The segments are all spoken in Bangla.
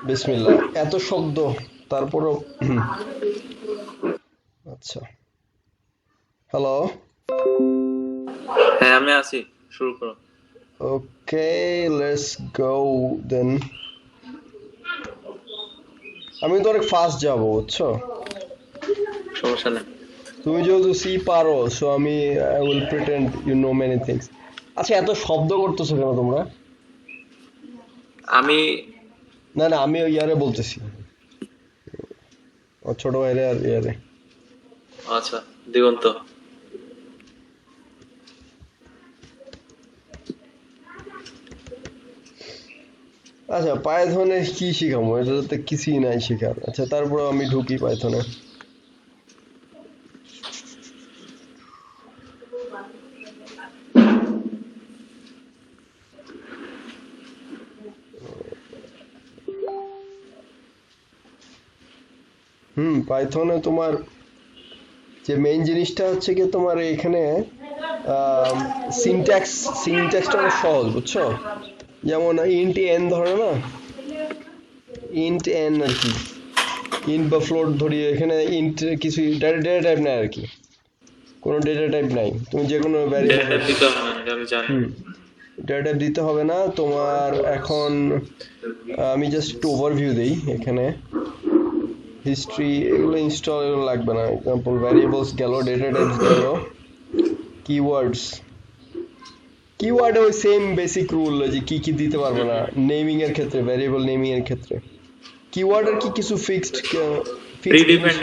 বিসমিল্লাহ। এত শব্দ, তারপরও আচ্ছা। হ্যালো। হ্যাঁ আমি আছি, শুরু করো। ওকে, লেটস গো দেন। আমি তো অনেক ফাস্ট যাবো, বুঝছো? সমস্যা নেই। তুমি যেহেতু সি পারো, সো আমি I will pretend you know many things. আচ্ছা, এত শব্দ করতেছো কেন তোমরা? আমি না না, আমি ওই ইয়ারে বলতেছি, ও ছোট ভাইরে আর ইয়ারে। আচ্ছা, দিগন্ত। আচ্ছা, পাইথনে কি শিখাবো? এটা তো কিছুই নাই শেখার। আচ্ছা, তারপরে আমি ঢুকি পাইথনে। পাইথনে তোমার যে মেইন জিনিসটা হচ্ছে কি, তোমার এখানে সিনট্যাক্স সিনট্যাক্সটা অনেক সহজ, বুঝছো? যেমন ইন্ট এন ধরে না, ইন্ট এন আর কি, ইন্ট বা ফ্লোট ধরি, এখানে ইন্ট কিছু ডেটা টাইপ নাই আর কি, কোনো ডেটা টাইপ নাই, তুমি যে কোনো ভ্যারিয়েবল। ডেটা দিতে হবে না, এটা আমি জানি। হুম ডেটা টাইপ দিতে হবে না তোমার এখন। আমি জাস্ট একটু ওভারভিউ দিই এখানে। হিস্ট্রি এগুলো ইনস্টল, এগুলো লাগবে না। এক্সাম্পল ভ্যারিয়েবলস গেল, ডেটা টাইপস গেল, কিওয়ার্ডস। কিওয়ার্ডে ওই সেম বেসিক রুল যে কি কি দিতে পারবে না নেমিং এর ক্ষেত্রে, ভ্যারিয়েবল নেমিং এর ক্ষেত্রে। কিওয়ার্ডের কি কিছু ফিক্সড ফিক্সড জিনিস, প্রিডিফাইন্ড,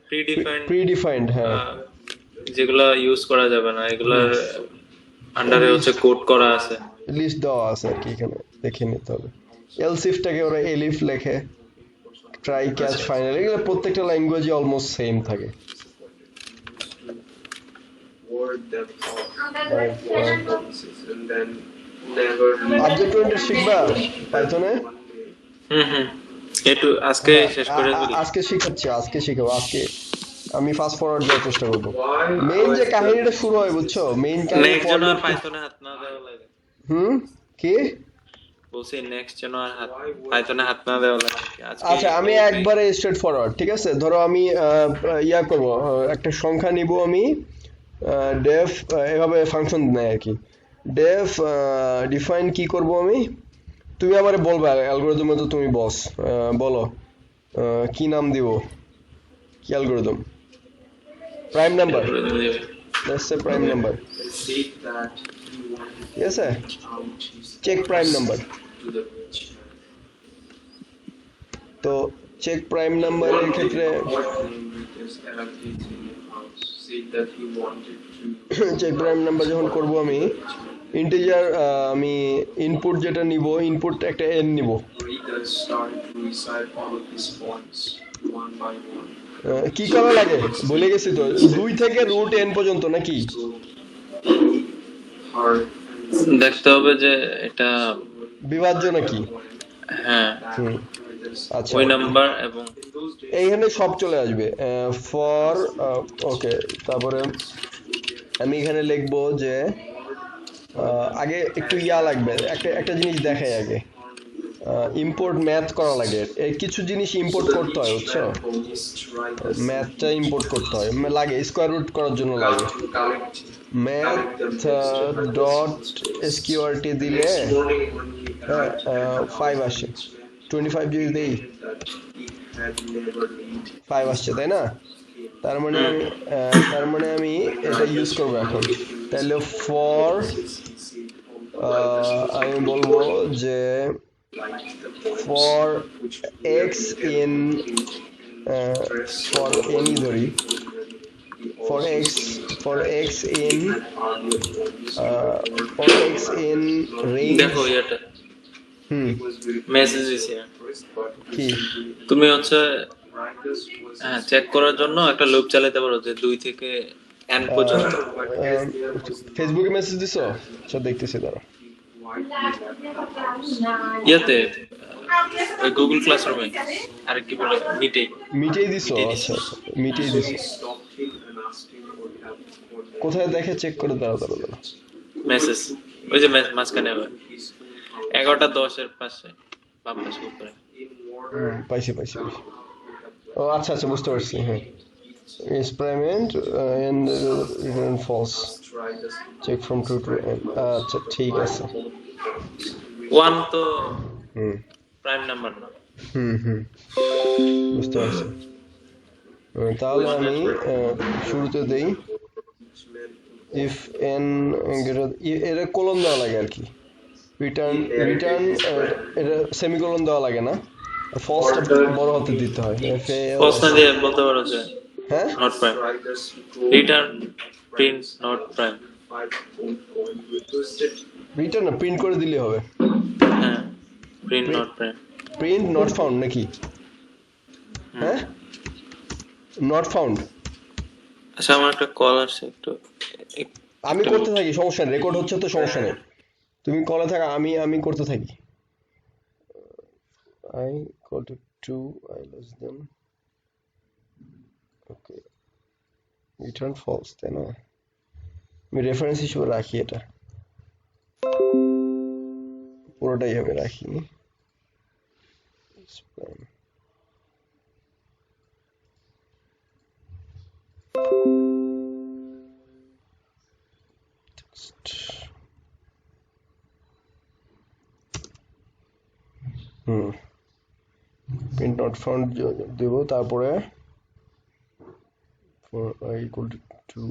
প্রিডিফাইন্ড প্রিডিফাইন্ড, হ্যাঁ। যেগুলো ইউজ করা যাবে না, এগুলোর আন্ডারে হচ্ছে লিস্ট কোড করা আছে। লিস্ট দেওয়া আছে আর কি, এখানে দেখে নিতে হবে। এলসিফটাকে ওরা এলিফ লেখে, ট্রাই ক্যাচ আচ্ছা ফাইনাল, এগুলো প্রত্যেকটা ল্যাঙ্গুয়েজে অলমোস্ট সেম থাকে। অবজেক্ট ওরিয়েন্টেড শিখবা পাইথনে? হুম হুম, একটু আজকে হ্যাঁ, শেষ করে ফেলি। আজকে শিখাচ্ছি, আজকে শিখাবো। আজকে আমি ফাস্ট ফরওয়ার্ড যাওয়ার চেষ্টা করবো। মেইন যে কাহিনীটা শুরু হয়, বুঝছো, মেইন কাহিনী নেক্সট ফর যেন আর লুপ। পাইথনে হাত না দেওয়া লাগে। হুম কি? বলছি নেক্সট যেন আর পাইথনে হাত না দেওয়া লাগে, আজকে আচ্ছা, আমি এই একবারে স্ট্রেট ফরওয়ার্ড, ঠিক আছে? ধরো আমি ইয়া করব, একটা সংখ্যা নিব আমি, ডেফ, এভাবে ফাংশন নেয় আর কি। ডেফ ডিফাইন কি করব আমি, তুমি আমারে বলবা, অ্যালগোরিদমে তো তুমি বস। বলো কি নাম দিব, কি algorithm? Prime number, let's say prime number, ঠিক আছে? Check prime number. তো চেক প্রাইম নাম্বারের ক্ষেত্রে চেক প্রাইম নাম্বার যখন করব আমি, ইন্টিজার, আমি ইনপুট যেটা নিব, ইনপুট একটা এন নিব। কি করা লাগে ভুলে গেছি তো, 2 থেকে রুট এন পর্যন্ত নাকি? দেখতে হবে যে এটা, বিভাজ্য নাকি? হ্যাঁ, হুম আচ্ছা, ওই নাম্বার এবং এইখানে সব চলে আসবে। ফর ওকে, তারপরে আমি এখানে লিখবো যে আগে একটু ইয়া লাগবে, একটা একটা জিনিস দেখাই আগে। ইম্পোর্ট ম্যাথ করা লাগে, এই কিছু জিনিস ইম্পোর্ট করতে হয়, বুঝছো? ম্যাথটা ইম্পোর্ট করতে হয়, লাগে স্কোয়ার রুট করার জন্য লাগে। ম্যাথ ডট এসকিউআরটি দিলে 5 আসে। 25 যদি দেই 5 আসছে, তাই না? তার মানে আমি এটা ইউজ করবো এখন। তাহলে ফর আমি বলবো যে for x in, for any ধরি, for x, for x in for x in range. দেখো এটা হুম মেসেজ দিছি। কি? তুমি হচ্ছে চেক করার জন্য একটা লুপ চালাতে পারো যে 2 থেকে n পর্যন্ত। ফেসবুকে মেসেজ দিছো? আচ্ছা, দেখতেছি, দাঁড়া। ইয়াতে ওই গুগল ক্লাসরুমে, আর কি বলে, মিটেই মিটেই দিছো? মিটেই দিছি। আচ্ছা আচ্ছা, মিটেই দিছো। কোথায় দেখে চেক করে, দাঁড়া দাঁড়া দাঁড়া। মেসেজ ওই যে মাঝখানে হবে 11:10 পাশে। বাম পাশে উপরে। পাইছি পাইছি পাইছি। ও আচ্ছা আচ্ছা বুঝতে পারছি, হ্যাঁ। Experiment and return false, check from true to N. আচ্ছা ঠিক আছে। 1 তো হুম প্রাইম নাম্বার না। হুম হুম বুঝতে পারছি। তাহলে 1 আমি এর শুরুতে দেই ইফ এন এটা কোলন দেওয়া লাগে আর কি। রিটার্ন রিটার্ন এটা সেমিকোলন দেওয়া লাগে না, ফলসটা বড় হাতে দিতে হয়, F A L false S. না দিয়ে বলতে পারো যে হ্যাঁ not prime. Return print not prime. Return না, প্রিন্ট করে দিলেই হবে। হ্যাঁ, print not prime. Print not found নাকি? হুম। হ্যাঁ নট ফাউন্ড। আচ্ছা, আমার একটা কল আসছে, একটু আমি একটা করতে মিনিট। থাকি, সমস্যা নেই, রেকর্ড হচ্ছে তো সমস্যা নেই। তুমি কলে থাকা, আমি আমি করতে থাকি। I call to to I less then, okay return false, তাই না? আমি রেফারেন্স হিসেবে রাখি, এটা পুরোটাই আমি রাখি। হুম প্রিন্ট নট ফাউন্ড দেব, তারপরে i equal to 2।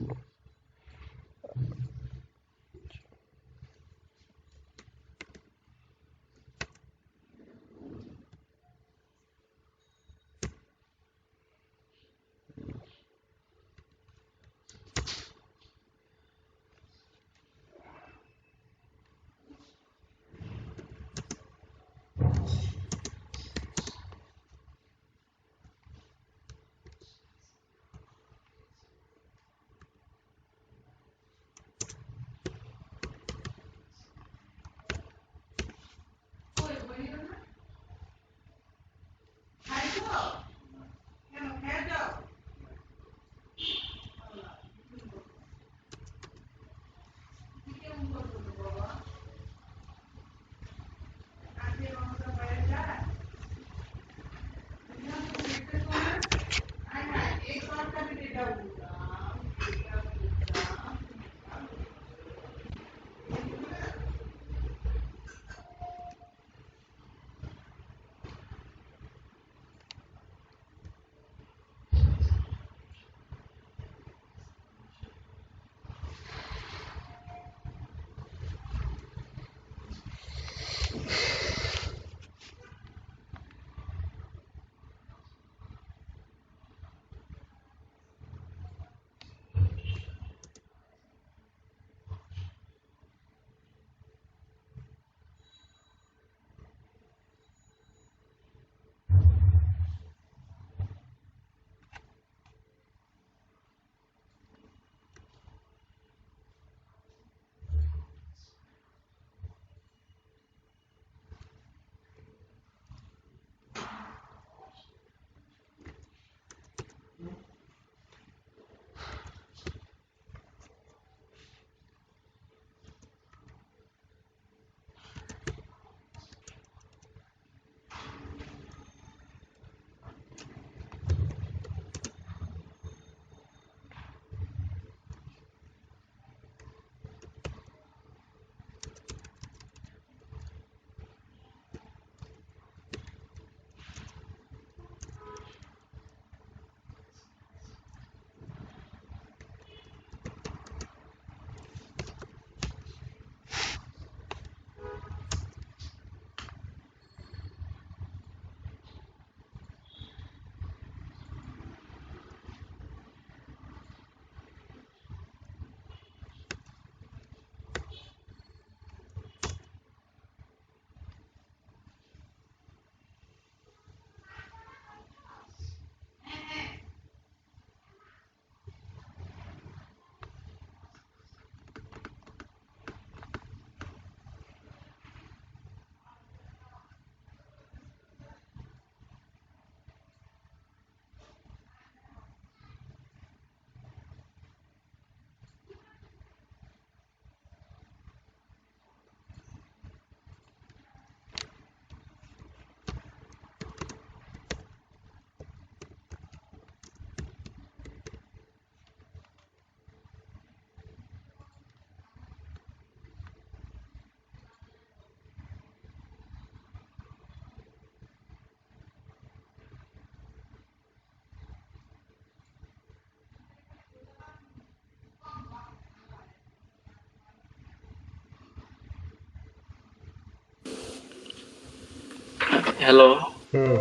হ্যালো, হুম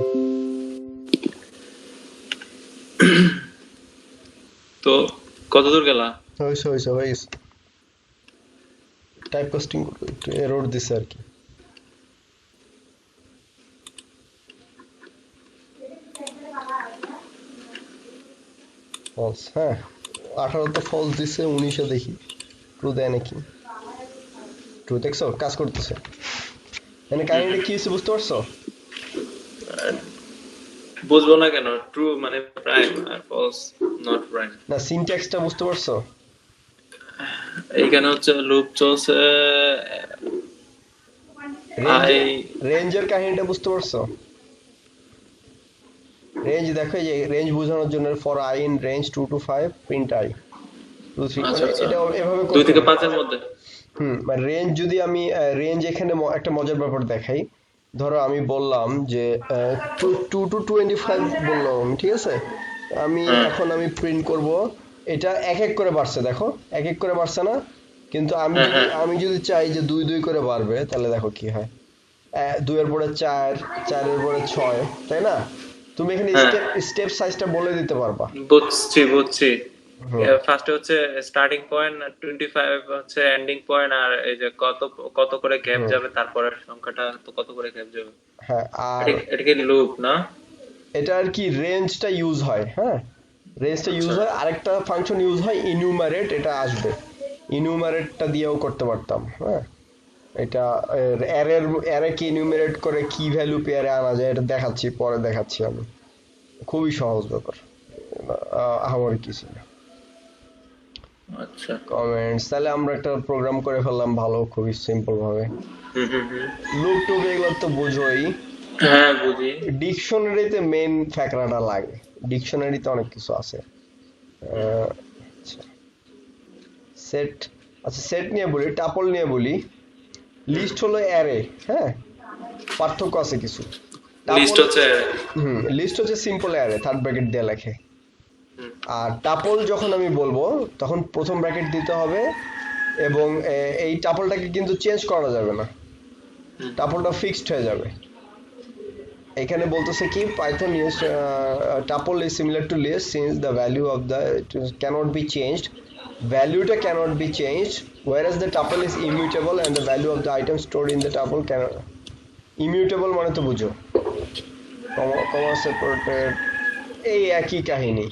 তো কতদূর গেলা? হয়েছে টাইপ কাস্টিং করবো একটু এরর দিছে আর কি ফলস হ্যাঁ 18 তো ফলস দিছে 19 দেখি ট্রু দেয় নাকি ট্রু দেখছো কাজ করতেছে মানে কাহিনীটা কি হচ্ছে বুঝতে পারছো বুঝবো না কেন? ট্রু মানে প্রাইম আর ফলস নট প্রাইম। না সিনট্যাক্সটা বুঝতে পারছো এইখানে হচ্ছে লুপ চলছে। রেঞ্জ আই রেঞ্জের কাহিনীটা বুঝতে পারছো রেঞ্জ দেখো এই যে রেঞ্জ বোঝানোর জন্য for I in range 2 to 5 print I 2 3 আচ্ছা মানে আচ্ছা, এটা এভাবে 2 করতে থেকে পারো 5 এর মধ্যে। মানে রেঞ্জ যদি আমি রেঞ্জ এখানে একটা মজার ব্যাপার দেখাই ধরো আমি বললাম যে 2 to 25 বললাম ঠিক আছে আমি হ্যাঁ এখন আমি প্রিন্ট করব এটা এক এক করে বাড়ছে দেখো এক এক করে বাড়ছে না কিন্তু হ্যাঁ হ্যাঁ আমি যদি চাই যে দুই দুই করে বাড়বে তাহলে দেখো কি হয় দুইয়ের পরে চার চারের পরে ছয় তাই না তুমি এখানে হ্যাঁ, স্টেপ সাইজটা বলে দিতে পারবা বুঝছি। হুম ফার্স্টে হচ্ছে স্টার্টিং পয়েন্ট, 25 হচ্ছে এন্ডিং পয়েন্ট, আর এই যে কত কত করে গ্যাপ হুম যাবে, তারপরের সংখ্যাটা তো কত করে গ্যাপ যাবে। হ্যাঁ আর এটা কি লুপ না? এটা আর কি রেঞ্জটা ইউজ হয় হ্যাঁ রেঞ্জটা ইউজ আচ্ছা হয় আরেকটা ফাংশন ইউজ হয় ইনুমারেট এটা আসবে ইনুমারেটটা দিয়েও করতে পারতাম হ্যাঁ এটা অ্যারে কি ইনুমারেট করে কি ভ্যালু পেয়ারে আনা যায় এটা দেখাচ্ছি পরে দেখাচ্ছি আমি খুবই সহজ ব্যাপার আমার কিছু না আচ্ছা। কমেন্টস তাহলে আমরা একটা প্রোগ্রাম করে ফেললাম ভালো খুবই সিম্পল ভাবে হুম। লুপ টুপ এগুলো তো বুঝোই হ্যাঁ বুঝি। ডিকশনারিতে মেন ফ্যাকরাটা লাগে ডিকশনারিতে অনেক কিছু আছে হুম আচ্ছা সেট আচ্ছা সেট নিয়ে বলি টাপল নিয়ে বলি হুম। লিস্ট হলো অ্যারে হ্যাঁ পার্থক্য আছে কিছু লিস্ট টাপল হচ্ছে। লিস্ট হচ্ছে সিম্পল অ্যারে থার্ড ব্র্যাকেট দিয়ে লেখে হুম আর টাপল যখন আমি বলবো তখন প্রথম ব্র্যাকেট দিতে হবে এবং এই টাপলটাকে কিন্তু চেঞ্জ করা যাবে না হুম টাপলটা ফিক্সড হয়ে যাবে এখানে বলতেছে কি Python use tuple is similar to list since the value of the cannot be changed ভ্যালুটা cannot be changed whereas the tuple is immutable and the value of the item stored in the tuple cannot immutable মানে তো বুঝো কমা সেপারেটেড এই একই কাহিনী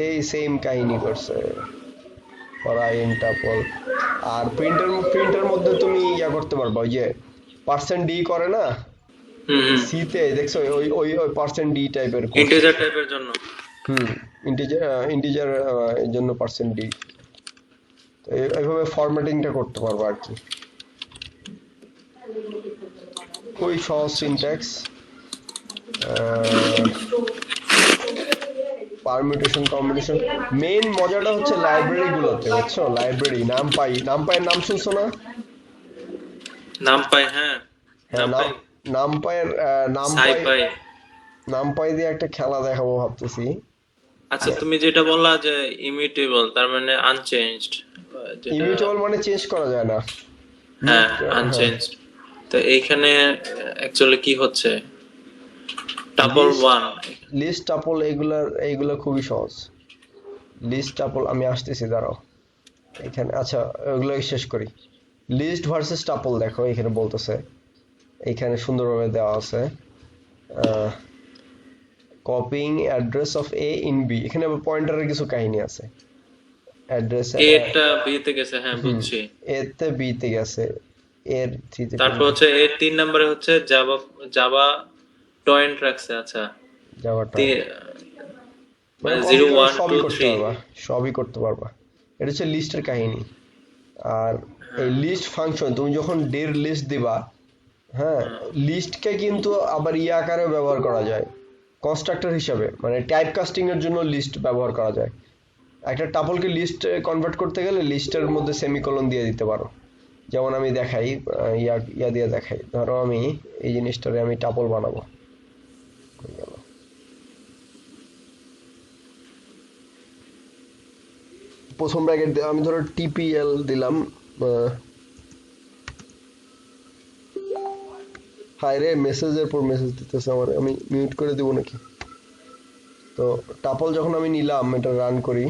এই সেম কাহিনী করছে ফর আই ইন টাপল আর প্রিন্টের মধ্যে তুমি ইয়া করতে পারবা ওই যে পার্সেন্ট ডি করে না হুম। সিতে দেখছো ওই ওই ওই পার্সেন্ট ডি টাইপের করছে ইন্টিজার টাইপের জন্য। হুম ইন্টিজার ইন্টিজার এর জন্য পার্সেন্ট ডি তো এইভাবে ফরম্যাটিংটা করতে পারবো আর কি খুবই সহজ সিনট্যাক্স পারমিউটেশন কম্বিনেশন মেইন মজাটা হচ্ছে লাইব্রেরি গুলোতে বুঝছো লাইব্রেরি নামপাইয়ের নাম শুনছো না নাম পাই, হ্যাঁ হ্যাঁ নাম পাই। নামপাইয়ের সাই নামপাই পাই। নামপাই দিয়ে একটা খেলা দেখাবো ভাবতেছি আচ্ছা, তুমি যেটা বললা যে ইমিউটেবল, তার মানে আনচেঞ্জড, যেটা ইমিউটেবল মানে চেঞ্জ করা যায় না হ্যাঁ হ্যাঁ আনচেঞ্জড। তো এইখানে অ্যাকচুয়ালি কি হচ্ছে? Tuple one. লিস্ট টাপল এইগুলা খুবই সহজ লিস্ট টাপল আমি আসতেছি দাঁড়াও এখানে আচ্ছা ওগুলো শেষ করি লিস্ট ভার্সেস টাপল দেখো এখানে বলতেছে এখানে সুন্দরভাবে দেওয়া আছে copying address of A in B এখানে আবার পয়েন্টারের কিছু কাহিনী আছে অ্যাড্রেস এ একটা বি তে গেছে, হ্যাঁ বুঝছি। এ তে বি তে গেছে এর থ্রিতে তারপর হচ্ছে এর 3 নম্বরে হচ্ছে জাভা জাভা টয়েন্ট রাখছে। আচ্ছা, যাওয়াটা মানে মানে 0 কম্পিউটার 1 সবই 2 করতে 3। পারবা সবই করতে পারবা এটা হচ্ছে লিস্টের কাহিনী আর এই হ্যাঁ লিস্ট ফাংশন তুমি যখন ডের লিস্ট দিবা হ্যাঁ হ্যাঁ। লিস্টকে কিন্তু আবার আকারে ব্যবহার করা যায় কনস্ট্রাক্টর হিসাবে মানে টাইপ কাস্টিং এর জন্য লিস্ট ব্যবহার করা যায় একটা টাপলকে লিস্ট কনভার্ট করতে গেলে লিস্টের মধ্যে সেমিকোলন দিয়ে দিতে পারো যেমন আমি দেখাই ইয়া দিয়ে দেখাই ধরো আমি এই জিনিসটারে আমি টাপল বানাবো কই গেল? প্রথম ব্র্যাকেট আমি ধরো টিপিএল দিলাম হায় রে, মেসেজের পর মেসেজ দিতেছে আমার, আমি মিউট করে দেবো নাকি? তো টাপল যখন আমি নিলাম, এটা রান করি।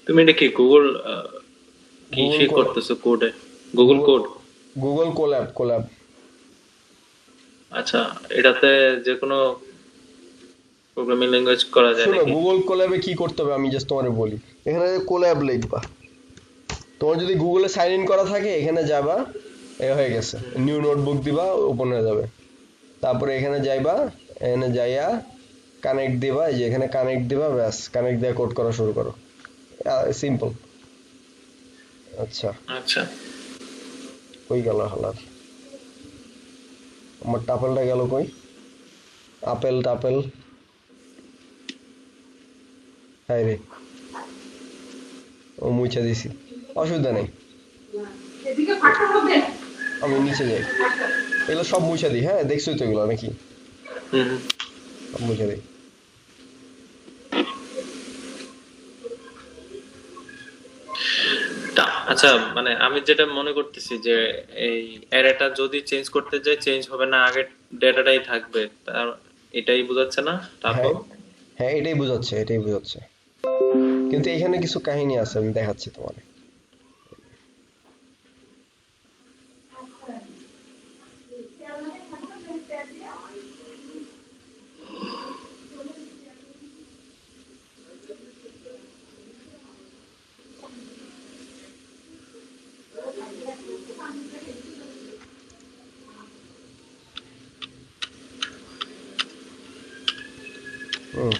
তুমি এটা কি গুগল কি গুগল সে করতেছো কোডে? Google code? Google collab collab. আচ্ছা, এটাতে যে কোনো প্রোগ্রামিং ল্যাঙ্গুয়েজ করা যায় শোনো, নাকি? গুগল কোল্যাবে কি করতে হবে আমি জাস্ট তোমারে বলি। এখানে কোল্যাব লিখবা, তোমার যদি গুগলে সাইন ইন করা থাকে এখানে যাবা, এ হয়ে গেছে, নিউ নোটবুক দিবা, ওপেন হয়ে যাবে। তারপরে এখানে যাইবা, এখানে যাইয়া কানেক্ট দিবা, এই যে এখানে কানেক্ট দিবা, ব্যাস কানেক্ট দিয়ে কোড করা শুরু করো, সিম্পল। আচ্ছা, আচ্ছা, কই গেল হালার, আমার টাপেলটা গেল কই? আপেল টাপেল, হাই রে, ও মুছা দিছি, অসুবিধা নেই, আমি নিচে যাই, এগুলো সব মুছা দিই। হ্যাঁ, দেখছোই তো এগুলো নাকি, হুম হুম। সব মুছা দিই। আচ্ছা, মানে আমি যেটা মনে করতেছি যে এই অ্যারেটা যদি চেঞ্জ করতে যাই চেঞ্জ হবে না, আগের ডেটাটাই থাকবে, তার এটাই বোঝাচ্ছে না হ্যাঁ, তারপর? হ্যাঁ, এটাই বোঝাচ্ছে, এটাই বোঝাচ্ছে, কিন্তু এখানে কিছু কাহিনী আছে, আমি দেখাচ্ছি তোমার। হুম,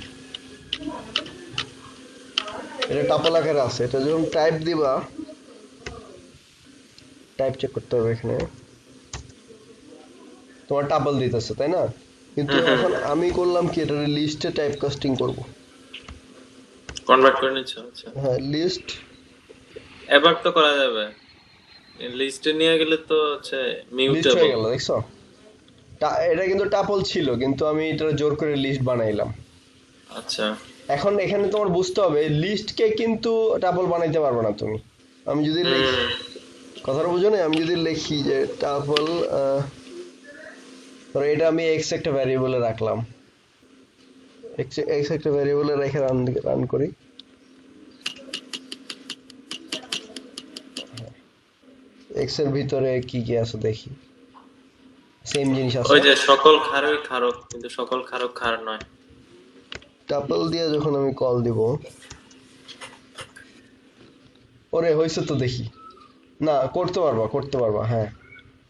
এটা টাপল আকারে আছে, এটা যখন টাইপ দিবা, টাইপ চেক করতে হবে এখানে, তোমার টাপল দিতেছে তাই না? কিন্তু হুম হুম। এখন আমি করলাম কি, এটা লিস্টে টাইপ কাস্টিং করব। কনভার্ট করে নিচ্ছ? আচ্ছা, হ্যাঁ, লিস্ট, এবার তো করা যাবে, লিস্টে নিয়ে গেলে তো হচ্ছে লিস্ট হয়ে মিউটেবল। গেল, দেখছো? এটা কিন্তু টাপল ছিল, কিন্তু আমি এটা জোর করে লিস্ট বানাইলাম। আচ্ছা। এখন এখানে তোমার বুঝতে হবে, লিস্টকে কিন্তু টাপল বানাইতে পারবে না তুমি। আমি যদি লিখি, হুম। কথাটা বুঝো না, আমি যদি লিখি যে টাপল, ধরো এটা আমি এক্স একটা ভ্যারিয়েবলে রাখলাম, এক্স একটা ভ্যারিয়েবলে রেখে রান রান করি। এক্স এর ভিতরে কি কি আছে দেখি, সেম জিনিস আছে। ওই যে সকল ক্ষারই ক্ষারক, কিন্তু সকল ক্ষারক ক্ষার নয়। টাপল দিয়ে যখন আমি কল দিব, ওরে হয়েছে তো দেখি, না করতে পারবা, করতে পারবা, হ্যাঁ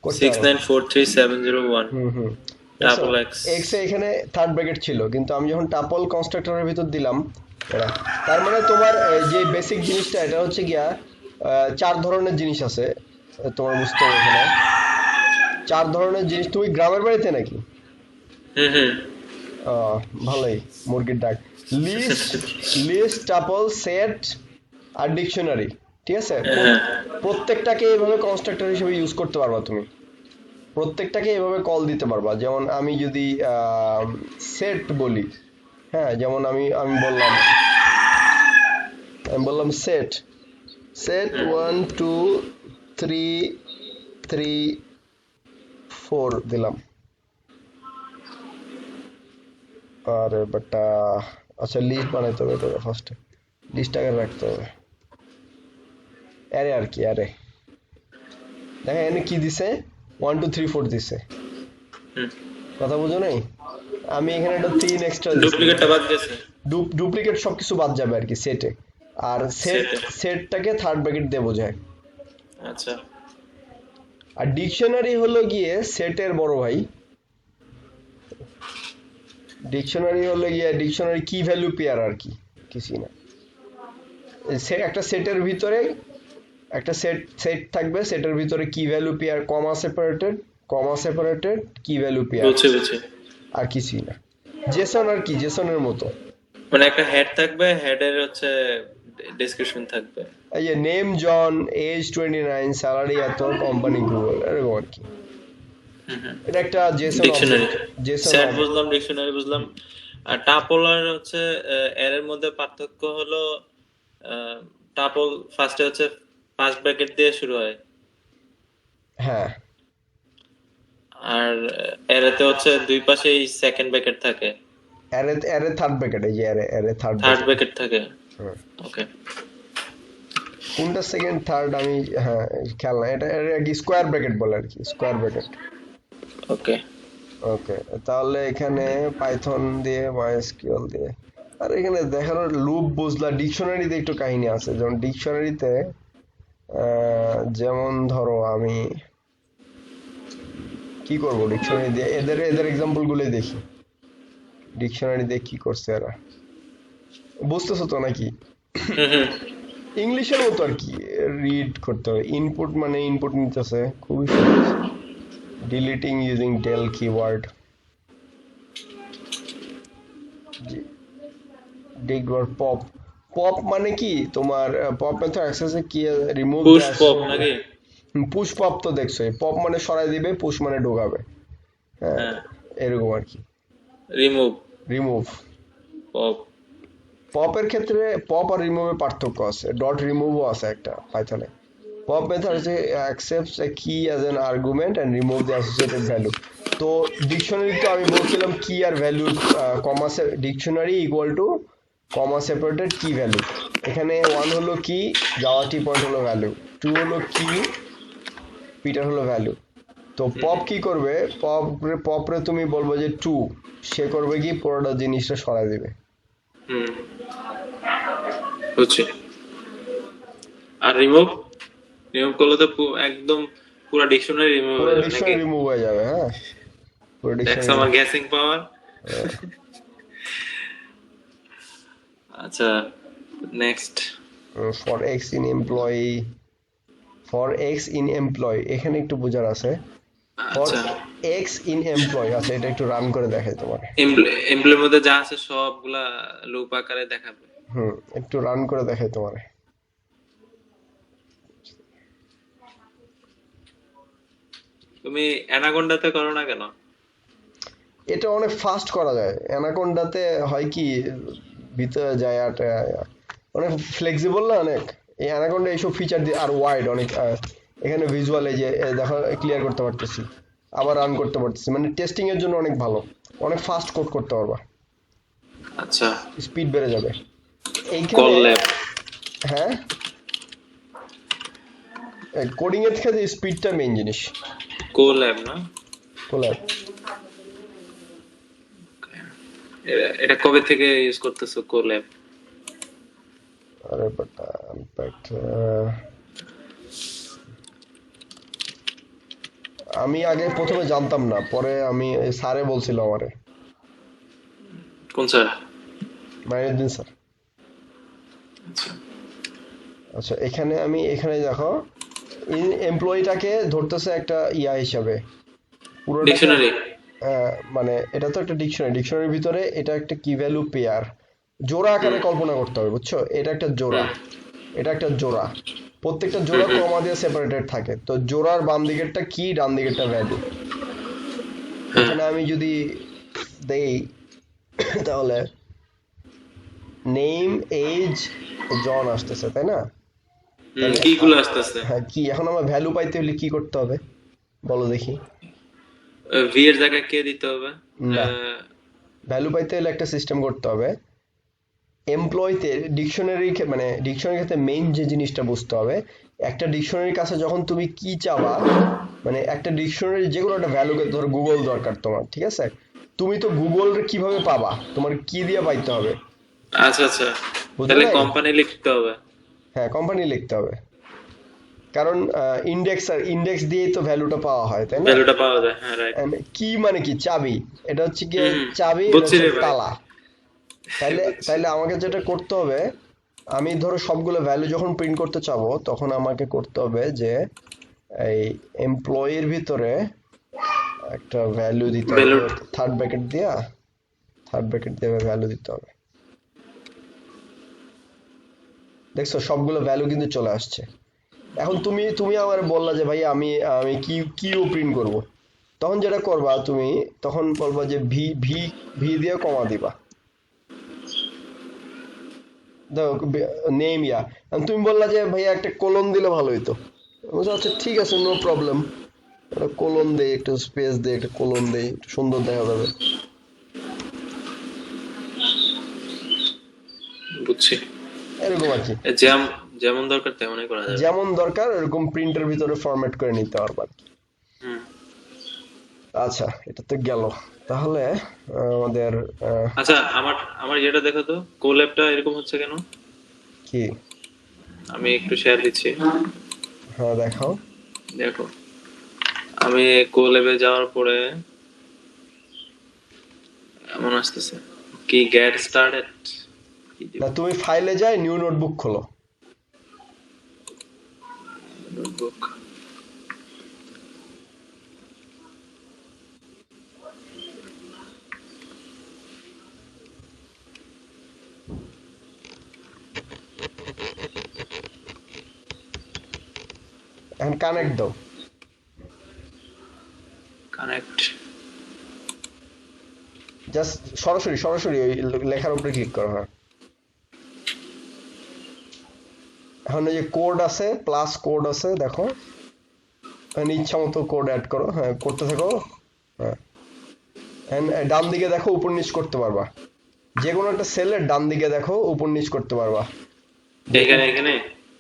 করতে সিক্স পারবা। Nine four three seven zero one হুম হুম, দেখছো, ডাবল এক্স। এক্স এ এখানে থার্ড ব্র্যাকেট ছিল, কিন্তু আমি যখন টাপল কনস্ট্রাক্টরের ভিতর দিলাম, এটা, তার মানে তোমার যে বেসিক জিনিসটা, এটা হচ্ছে গিয়া চার ধরনের জিনিস আছে, তোমার বুঝতে হবে এখানে চার ধরনের জিনিস। তুমি গ্রামের বাড়িতে নাকি? হুম হুম। আহ, ভালোই, মুরগির ডাক। লিস্ট, লিস্ট, টাপল, সেট আর ডিকশনারি, ঠিক আছে? হ্যাঁ। প্রত্যেকটাকে এইভাবে কনস্ট্রাক্টর হিসেবে ইউজ করতে পারবা তুমি, প্রত্যেকটাকে এভাবে কল দিতে পারবা। যেমন আমি যদি সেট বলি, হ্যাঁ, যেমন আমি আমি বললাম, সেট, সেট হুম। 1 2 3 3 4 দিলাম। আরে বেটা, আচ্ছা লিস্ট বানাইতে হবে এটা ফার্স্টে, লিস্ট আগে রাখতে হবে। আরে আর কি, আরে দেখেন এখানে কি দিছে, 1 2 3 4 দিছে, হুম। কথা বুঝো নাই? আমি এখানে একটা 3 এক্সট্রা দিছি, ডুপ্লিকেটটা বাদ গেছে। ডুপ্লিকেট সবকিছু বাদ যাবে আর কি সেটে। আর সেট, সেটে। সেটটাকে থার্ড ব্র্যাকেট দিয়ে বোঝায়। আচ্ছা। আর ডিকশনারি হলো গিয়ে সেটের বড় ভাই। ডিকশনারি হলো গিয়ে, ডিকশনারি কি ভ্যালু পেয়ার আর কি, কিছুই না। একটা সেটের ভিতরে একটা সেট সেট থাকবে, সেটের ভিতরে কি ভ্যালু পেয়ার, কমা সেপারেটেড কি ভ্যালু পেয়ার, বুঝছি বুঝছি। আর কিছুই না। জেসন আর কি, জেসনের মতো। মানে একটা হেড থাকবে, হেডের হচ্ছে ডেসক্রিপশন থাকবে। এই যে নেম জন, এজ 29, স্যালারি এত, কোম্পানি গুগল, এরকম আর কি। হুম হুম। এটা একটা Jason dictionary. Object, Jason set বুঝলাম, ডিকশনারি বুঝলাম। আর টাপল আর হচ্ছে এর মধ্যে পার্থক্য হলো টাপল ফার্স্টে হচ্ছে ফার্স্ট ব্র্যাকেট দিয়ে শুরু হয়, হ্যাঁ, আর এরাতে হচ্ছে দুই পাশেই সেকেন্ড ব্র্যাকেট থাকে, অ্যারে অ্যারে থার্ড ব্র্যাকেট, এই যে array array third third bracket. Bracket থাকে। ওকে কোনটা সেকেন্ড থার্ড আমি, হ্যাঁ খেয়াল না, এটা এটা কি স্কোয়ার ব্র্যাকেট বলে আর কি, স্কোয়ার ব্র্যাকেট। ওকে ওকে, তাহলে এখানে পাইথন দিয়ে মাইএসকিউএল দিয়ে, আর এখানে দেখানোর লুপ বুঝলা, ডিকশনারিতে একটু কাহিনী আছে, যেমন ডিকশনারিতে যেমন ধরো আমি কি করব ডিকশনারি দিয়ে, এদের এদের এক্সাম্পল গুলোই দেখি ডিকশনারি দিয়ে কি করছে এরা, বুঝতেছো তো নাকি? হুম হুম ইংলিশের মতো আর কি, রিড করতে হবে, ইনপুট মানে ইনপুট নিতেছে, খুবই সহজ। ডিলিটিং ইউজিং del কিওয়ার্ড, ডিগওয়ার্ড পপ, পপ মানে কি তোমার, পপ মেথড অ্যাক্সেসে কি রিমুভ পুশ পপ নাকি? পুশ পপ তো দেখছোই, পপ মানে সরাই দিবে, পুশ মানে ঢোকাবে, হ্যাঁ হ্যাঁ এরকম আর কি। Remove remove, pop. পপের ক্ষেত্রে পপ আর রিমুভের পার্থক্য আছে, ডট রিমুভও আছে একটা পাইথনে। পপ মেথড হচ্ছে accepts a key as an argument and remove the associated value. তো ডিকশনারি তো আমি বলছিলাম কি আর value, comma, dictionary equal to comma separated key value. এখানে 1 হলো কি, যাওয়া টি পয়েন্ট হলো ভ্যালু, 2 হলো কি, পিটার হলো ভ্যালু। তো পপ কি করবে, পপরে তুমি বলবো যে 2, সে করবে কি পুরোটা জিনিসটা সরাই দিবে। হুম বুঝছি। আর রিমুভ, রিমুভ করলে তো একদম পুরো ডিকশনারি রিমুভ পুরো হয়ে যাবে নাকি? ডিকশনারি রিমুভ হয়ে যাবে, হ্যাঁ পুরো দেখছ ডিকশনারি। আমার গ্যাসিং পাওয়ার। আচ্ছা next. For x in employee, for x in employ এখানে একটু বোঝার আছে। ফর আচ্ছা এক্স ইন এমপ্লয়, আচ্ছা এটা একটু রান করে দেখাই তোমার। এমপ্লয়ের মধ্যে যা আছে সবগুলা লুপ আকারে দেখাবে। একটু রান করে দেখাই তোমার। তুমি অ্যানাকোন্ডাতে করো না কেন? এটা অনেক ফাস্ট করা যায়, অ্যানাকোন্ডাতে হয় কি ভিতরে যায় আর অনেক ফ্লেক্সিবল না অনেক, এই অ্যানাকোন্ডা এইসব ফিচার দিয়ে আর ওয়াইড অনেক, এখানে ভিজুয়াল এই যে দেখো ক্লিয়ার করতে পারতেছি, আবার রান করতে পারতেছি, মানে টেস্টিং এর জন্য অনেক ভালো, অনেক ফাস্ট কোড করতে পারবা, আচ্ছা স্পিড বেড়ে যাবে এইখানে। Call lab. হ্যাঁ কোডিং এর থেকে স্পিডটা মেইন জিনিস। কো ল্যাব না? কোলাব, এটা কবে থেকে ইউজ করতেছো কো ল্যাব? আরে বাট আমি আগে প্রথমে জানতাম না, পরে আমি স্যারে বলছিল আমারে, কোন স্যার? মাইনুদ্দিন স্যার। আচ্ছা আচ্ছা এখানে আমি, এখানে দেখো এমপ্লয়িটাকে ধরতেছে একটা ইয়া হিসাবে পুরোটাকে, ডিকশনারি। মানে এটা তো একটা ডিকশনারি, ডিকশনারির ভিতরে এটা একটা কি ভ্যালু পেয়ার, জোড়া আকারে কল্পনা করতে হবে, বুঝছো? এটা একটা জোড়া, এটা একটা জোড়া, প্রত্যেকটা জোড়া কমা দিয়ে সেপারেটেড থাকে, তো জোড়ার বাম দিকেরটা কি, ডান দিকেরটা ভ্যালু। এখানে আমি যদি দেই তাহলে নেম এজ জন আসতেছে, তাই না? তাহলে কি গুলো আসতেছে? হ্যাঁ কি, এখন আমার ভ্যালু পাইতে হলে কি করতে হবে বলো দেখি? ভি এর জায়গায় কে দিতে হবে? না, ভ্যালু পাইতে হলে একটা সিস্টেম করতে হবে। এমপ্লয়িতে ডিকশনারি, মানে ডিকশনারির ক্ষেত্রে মেইন যে জিনিসটা বুঝতে হবে, একটা ডিকশনারির কাছে যখন তুমি কি চাবা, মানে একটা ডিকশনারি যে কোনো একটা ভ্যালুকে, ধরো গুগল দরকার তোমার, ঠিক আছে, তুমি তো গুগল কিভাবে পাবা, তোমার কি দিয়ে পাইতে হবে, আচ্ছা আচ্ছা, বুঝলে তাহলে নাই? কোম্পানি লিখতে হবে। হ্যাঁ কোম্পানি লিখতে হবে, কারণ ইন্ডেক্স, আর ইন্ডেক্স দিয়েই তো ভ্যালুটা পাওয়া হয়, তাই না? ভ্যালুটা পাওয়া যায়, হ্যাঁ রাইট। And কি মানে কি, চাবি, এটা হচ্ছে কি হুম চাবি, এটা বুঝছি হচ্ছে রে ভাই। তালা। তাইলে তাইলে আমাকে যেটা করতে হবে, আমি ধরো সবগুলো ভ্যালু যখন প্রিন্ট করতে চাবো, তখন আমাকে করতে হবে যে এই এমপ্লয়ির ভিতরে একটা ভ্যালু দিতে হবে, ভ্যালু। থার্ড ব্র্যাকেট দিয়া, থার্ড ব্র্যাকেট দিয়ে ভ্যালু দিতে হবে। দেখছো সবগুলো ভ্যালু কিন্তু চলে আসছে। এখন তুমি তুমি আমার বললা যে ভাই আমি আমি কি কিও প্রিন্ট করব, তখন যেটা করবা তুমি, তখন বলবা যে ভি ভি ভি দিয়ে কমা দিবা, দেখো নেম ইয়া, তুমি বললা যে ভাইয়া একটা কোলন দিলে ভালো হইতো, আমি বলছি, আচ্ছা ঠিক আছে নো প্রবলেম, একটা কোলন দেই, একটু স্পেস দেই, একটা কোলন দেই, একটু সুন্দর দেখা যাবে। বুঝছি। এরকম আর কি, যেমন দরকার তেমনই করা যাবে। যেমন দরকার এরকম প্রিন্টের ভিতরে ফরম্যাট করে নিতে পারবা আর কি। হুম। আচ্ছা, এটা তো গেল। তাহলে আমাদের আচ্ছা, আমার আমার যেটা দেখো তো, কোল্যাবটা এরকম হচ্ছে কেন? কি, আমি একটু শেয়ার দিচ্ছি, হ্যাঁ দেখাও। দেখো। আমি কোল্যাবে যাওয়ার পরে এমন আসতেছে, কি গেট স্টার্টেড, কি দিব? না, তুমি ফাইলে যাই নিউ নোটবুক খোলো। নোটবুক। এখন কানেক্ট দাও। কানেক্ট। জাস্ট সরাসরি সরাসরি ওই লেখার উপরে ক্লিক করো। হ্যাঁ, এখন এই যে কোড আছে, প্লাস কোড আছে, দেখো এখানে ইচ্ছা মতো কোড অ্যাড করো। হ্যাঁ, করতে থাকো। হ্যাঁ, ডান দিকে দেখো, উপর নিচ করতে পারবা। যে কোনো একটা সেলের ডান দিকে দেখো, উপর নিচ করতে পারবা। এখানে এখানে।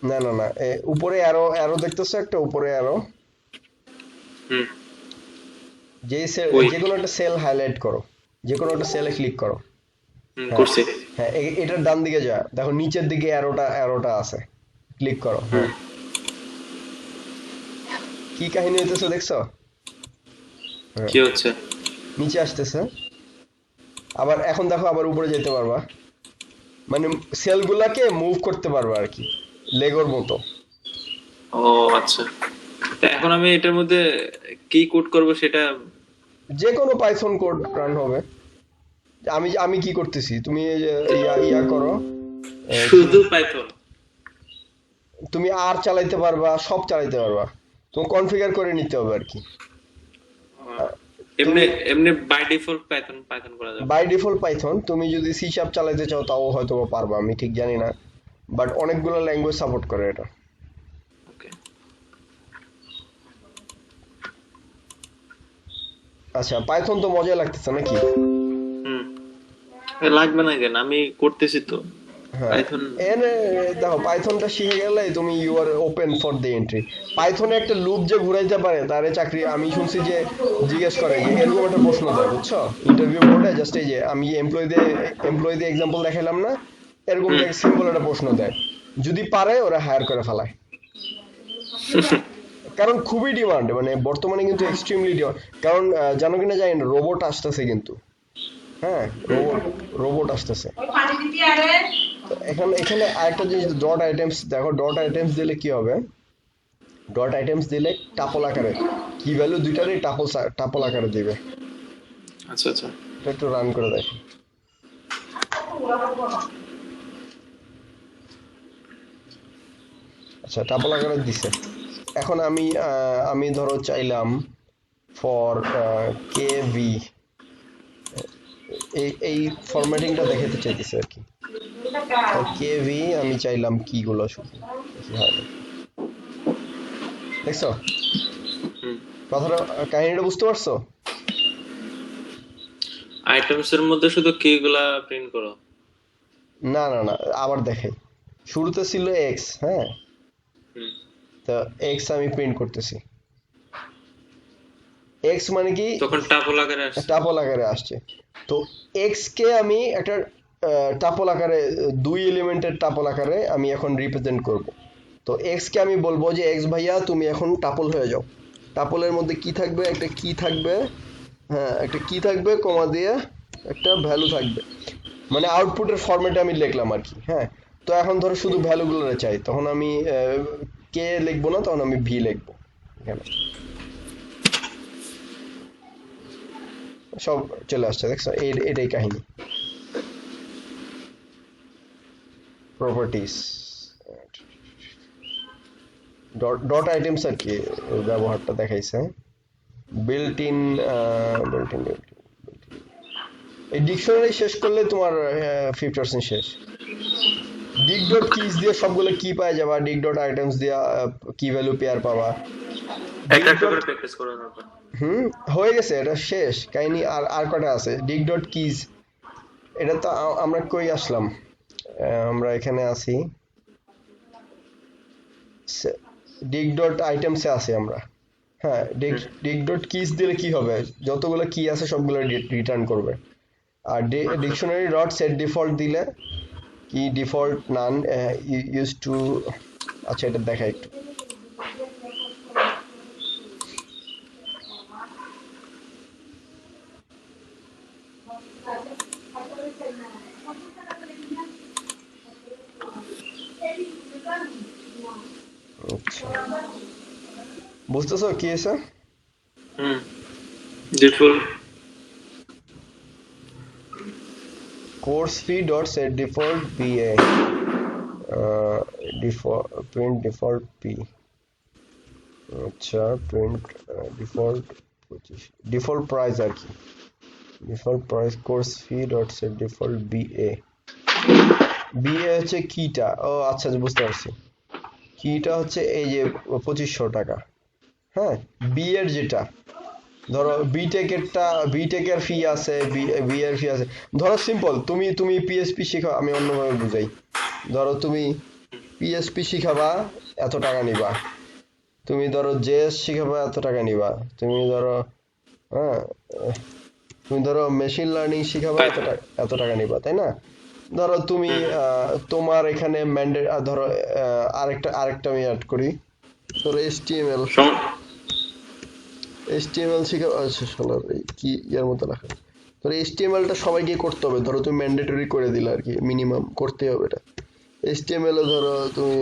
না না না, উপরে অ্যারো অ্যারো দেখতেছো একটা, উপরে অ্যারো। হুম। যে সেল, ওই। যে কোনো একটা সেল হাইলাইট করো, যে কোনো একটা সেলে ক্লিক করো। হুম, হ্যাঁ করছি। হ্যাঁ, এটার ডান দিকে যা, দেখো নিচের দিকে অ্যারোটা অ্যারোটা আছে, ক্লিক করো। হুম। হ্যাঁ, কি কাহিনী হইতেছে দেখছো? হ্যাঁ, কি হচ্ছে? নিচে আসতেছে। আবার এখন দেখো, আবার উপরে যেতে পারবা, মানে সেলগুলাকে মুভ করতে পারবা আর কি, লেগোর মতো। ও আচ্ছা, তা এখন আমি এটার মধ্যে কি কোড করব সেটা? যে কোনো পাইথন কোড রান হবে। আমি আমি কি করতেছি, তুমি এই যে ইয়া ইয়া করো, কি, শুধু পাইথন? তুমি আর চালাইতে পারবা, সব চালাইতে পারবা, তুমি কনফিগার করে নিতে হবে আর কি। এমনি তুমি এমনি বাই ডিফল্ট পাইথন পাইথন করা যাবে? বাই ডিফল্ট পাইথন, তুমি যদি সি শার্প চালাইতে চাও তাও হয়তো বা পারবা, আমি ঠিক জানি না, বাট অনেকগুলো ল্যাঙ্গুয়েজ সাপোর্ট করে এটা। ওকে। আচ্ছা, পাইথন তো মজা লাগতেছে নাকি? হুম। লাগবে না কেন, আমি করতেছি তো হ্যাঁ, পাইথন। এনে দেখো, পাইথনটা শিখে গেলে তুমি you are open for the entry. পাইথনে একটা লুপ যে ঘুরাইতে পারে তারে চাকরি, আমি শুনছি যে জিজ্ঞেস করে যে এরকম একটা প্রশ্ন দেয়, বুঝছো, ইন্টারভিউ বোর্ডে জাস্ট এই যে আমি এমপ্লয়ীদের এক্সাম্পল দেখালাম না, এরকম হুম। দেখ সিম্পল একটা প্রশ্ন দেয়, যদি পারে ওরা হায়ার করে ফেলায়। কারণ খুবই ডিমান্ড, মানে বর্তমানে কিন্তু এক্সট্রিমলি ডিমান্ড। কারণ জানো কিনা জানি না, রোবট আসতেছে কিন্তু। হ্যাঁ, রোবট রোবট আসতেছে। তো এখানে এখানে আরেকটা জিনিস, ডট আইটেমস দেখো, ডট আইটেমস দিলে কি হবে, ডট আইটেমস দিলে টাপল আকারে, কি ভ্যালু দুইটারই টাপল আকারে দিবে। আচ্ছা আচ্ছা। এটা একটু রান করে দেখো। আচ্ছা, টাপল আকারে দিছে। এখন আমি ধরো চাইলাম ফর কে ভি, এই ফরম্যাটিংটা দেখাতে চাইতেছে আর কি। কে ভি আমি চাইলাম কিগুলো শুধু, কি হয় নাকি, দেখছো হুম। কথাটা, কাহিনীটা বুঝতে পারছো? আইটেমস এর মধ্যে শুধু কি গুলা প্রিন্ট করো? না না না, আবার দেখাই। শুরুতে ছিল এক্স, হ্যাঁ, হুম। তো এক্স আমি প্রিন্ট করতেছি। এক্স মানে কি, তখন টাপল আকারে আসছে। টাপল আকারে আসছে। তো এক্স কে আমি একটা টাপল আকারে, দুই এলিমেন্টের টাপল আকারে আমি এখন রিপ্রেজেন্ট করব। তো এক্স কে আমি বলবো যে এক্স ভাইয়া তুমি এখন টাপল হয়ে যাও। টাপলের মধ্যে কি থাকবে, একটা কি থাকবে, হ্যাঁ একটা কি থাকবে, কমা দিয়ে একটা ভ্যালু থাকবে, মানে আউটপুটের ফরম্যাটে আমি লিখলাম আর কি। হ্যাঁ, তো এখন ধরো শুধু ভ্যালুগুলো চাই, তখন আমি কে লিখবো না, তখন আমি ভি লিখবো এখানে, সব চলে আসছে, দেখছো, এটাই কাহিনী। প্রপার্টিস, ডট আইটেমস আর কি ওর ব্যবহারটা দেখাইছে। বিল্ট ইন, বিল্ট ইন, এই ডিকশনারি শেষ করলে তোমার 50% শেষ। ডিক ডট কিস দিয়ে সবগুলো কি পাওয়া যাবা, ডিক ডট আইটেমস দিয়ে কি ভ্যালু পেয়ার পাবা, একটা dig একটা dot করে প্র্যাকটিস করো তারপর। হয়ে গেছে, এটা শেষ কাহিনী। আর কটা আছে? dig dot keys, এটা তো আমরা কই আসলাম? আমরা এখানে আছি, dig dot items এ আছি আমরা। হ্যাঁ, হুম। dig dot keys দিলে কি হবে, যতগুলো কি আছে সবগুলো রিটার্ন করবে। আর আচ্ছা। ডিকশনারি ডট সেট ডিফল্ট দিলে কি ডিফল্ট নান ইউজ টু, আচ্ছা এটা দেখা একটু। আচ্ছা, বুঝতেছো কি আছে? হুম। Default. Course fee dot set default BA, default print default p. আচ্ছা, প্রিন্ট ডিফল্ট 25, ডিফল্ট প্রাইস আর কি, default price course fee dot set default BA হচ্ছে কিটা। ও আচ্ছা আচ্ছা, বুঝতে পারছি। কিটা হচ্ছে এই যে 2500 টাকা। হ্যাঁ, বি এর যেটা, ধরো বিটেকের ফি আছে, বি এর ফি আছে। ধরো সিম্পল, তুমি পিএসপি শিখো, আমি অন্যভাবে বুঝাই। ধরো তুমি পিএসপি শিখাবা, এত টাকা নিবা। তুমি ধরো জেএস শিখাবা, এত টাকা নিবা। তুমি ধরো, হ্যাঁ, তুমি ধরো মেশিন লার্নিং শিখাবা, এত টাকা নিবা, তাই না? ধরো তুমি হুম। তোমার এখানে ধরো আরেকটা আমি অ্যাড করি। ধরো এইচটিএমএল শিখা, আচ্ছা শালার এই কি ইয়ার মতো রাখা। ধরো এইচটিএমএলটা সবাইকে করতে হবে, ধরো তুমি ম্যান্ডেটরি করে দিলে আর কি, মিনিমাম করতে হবে এটা। এইচটিএমএল ধরো তুমি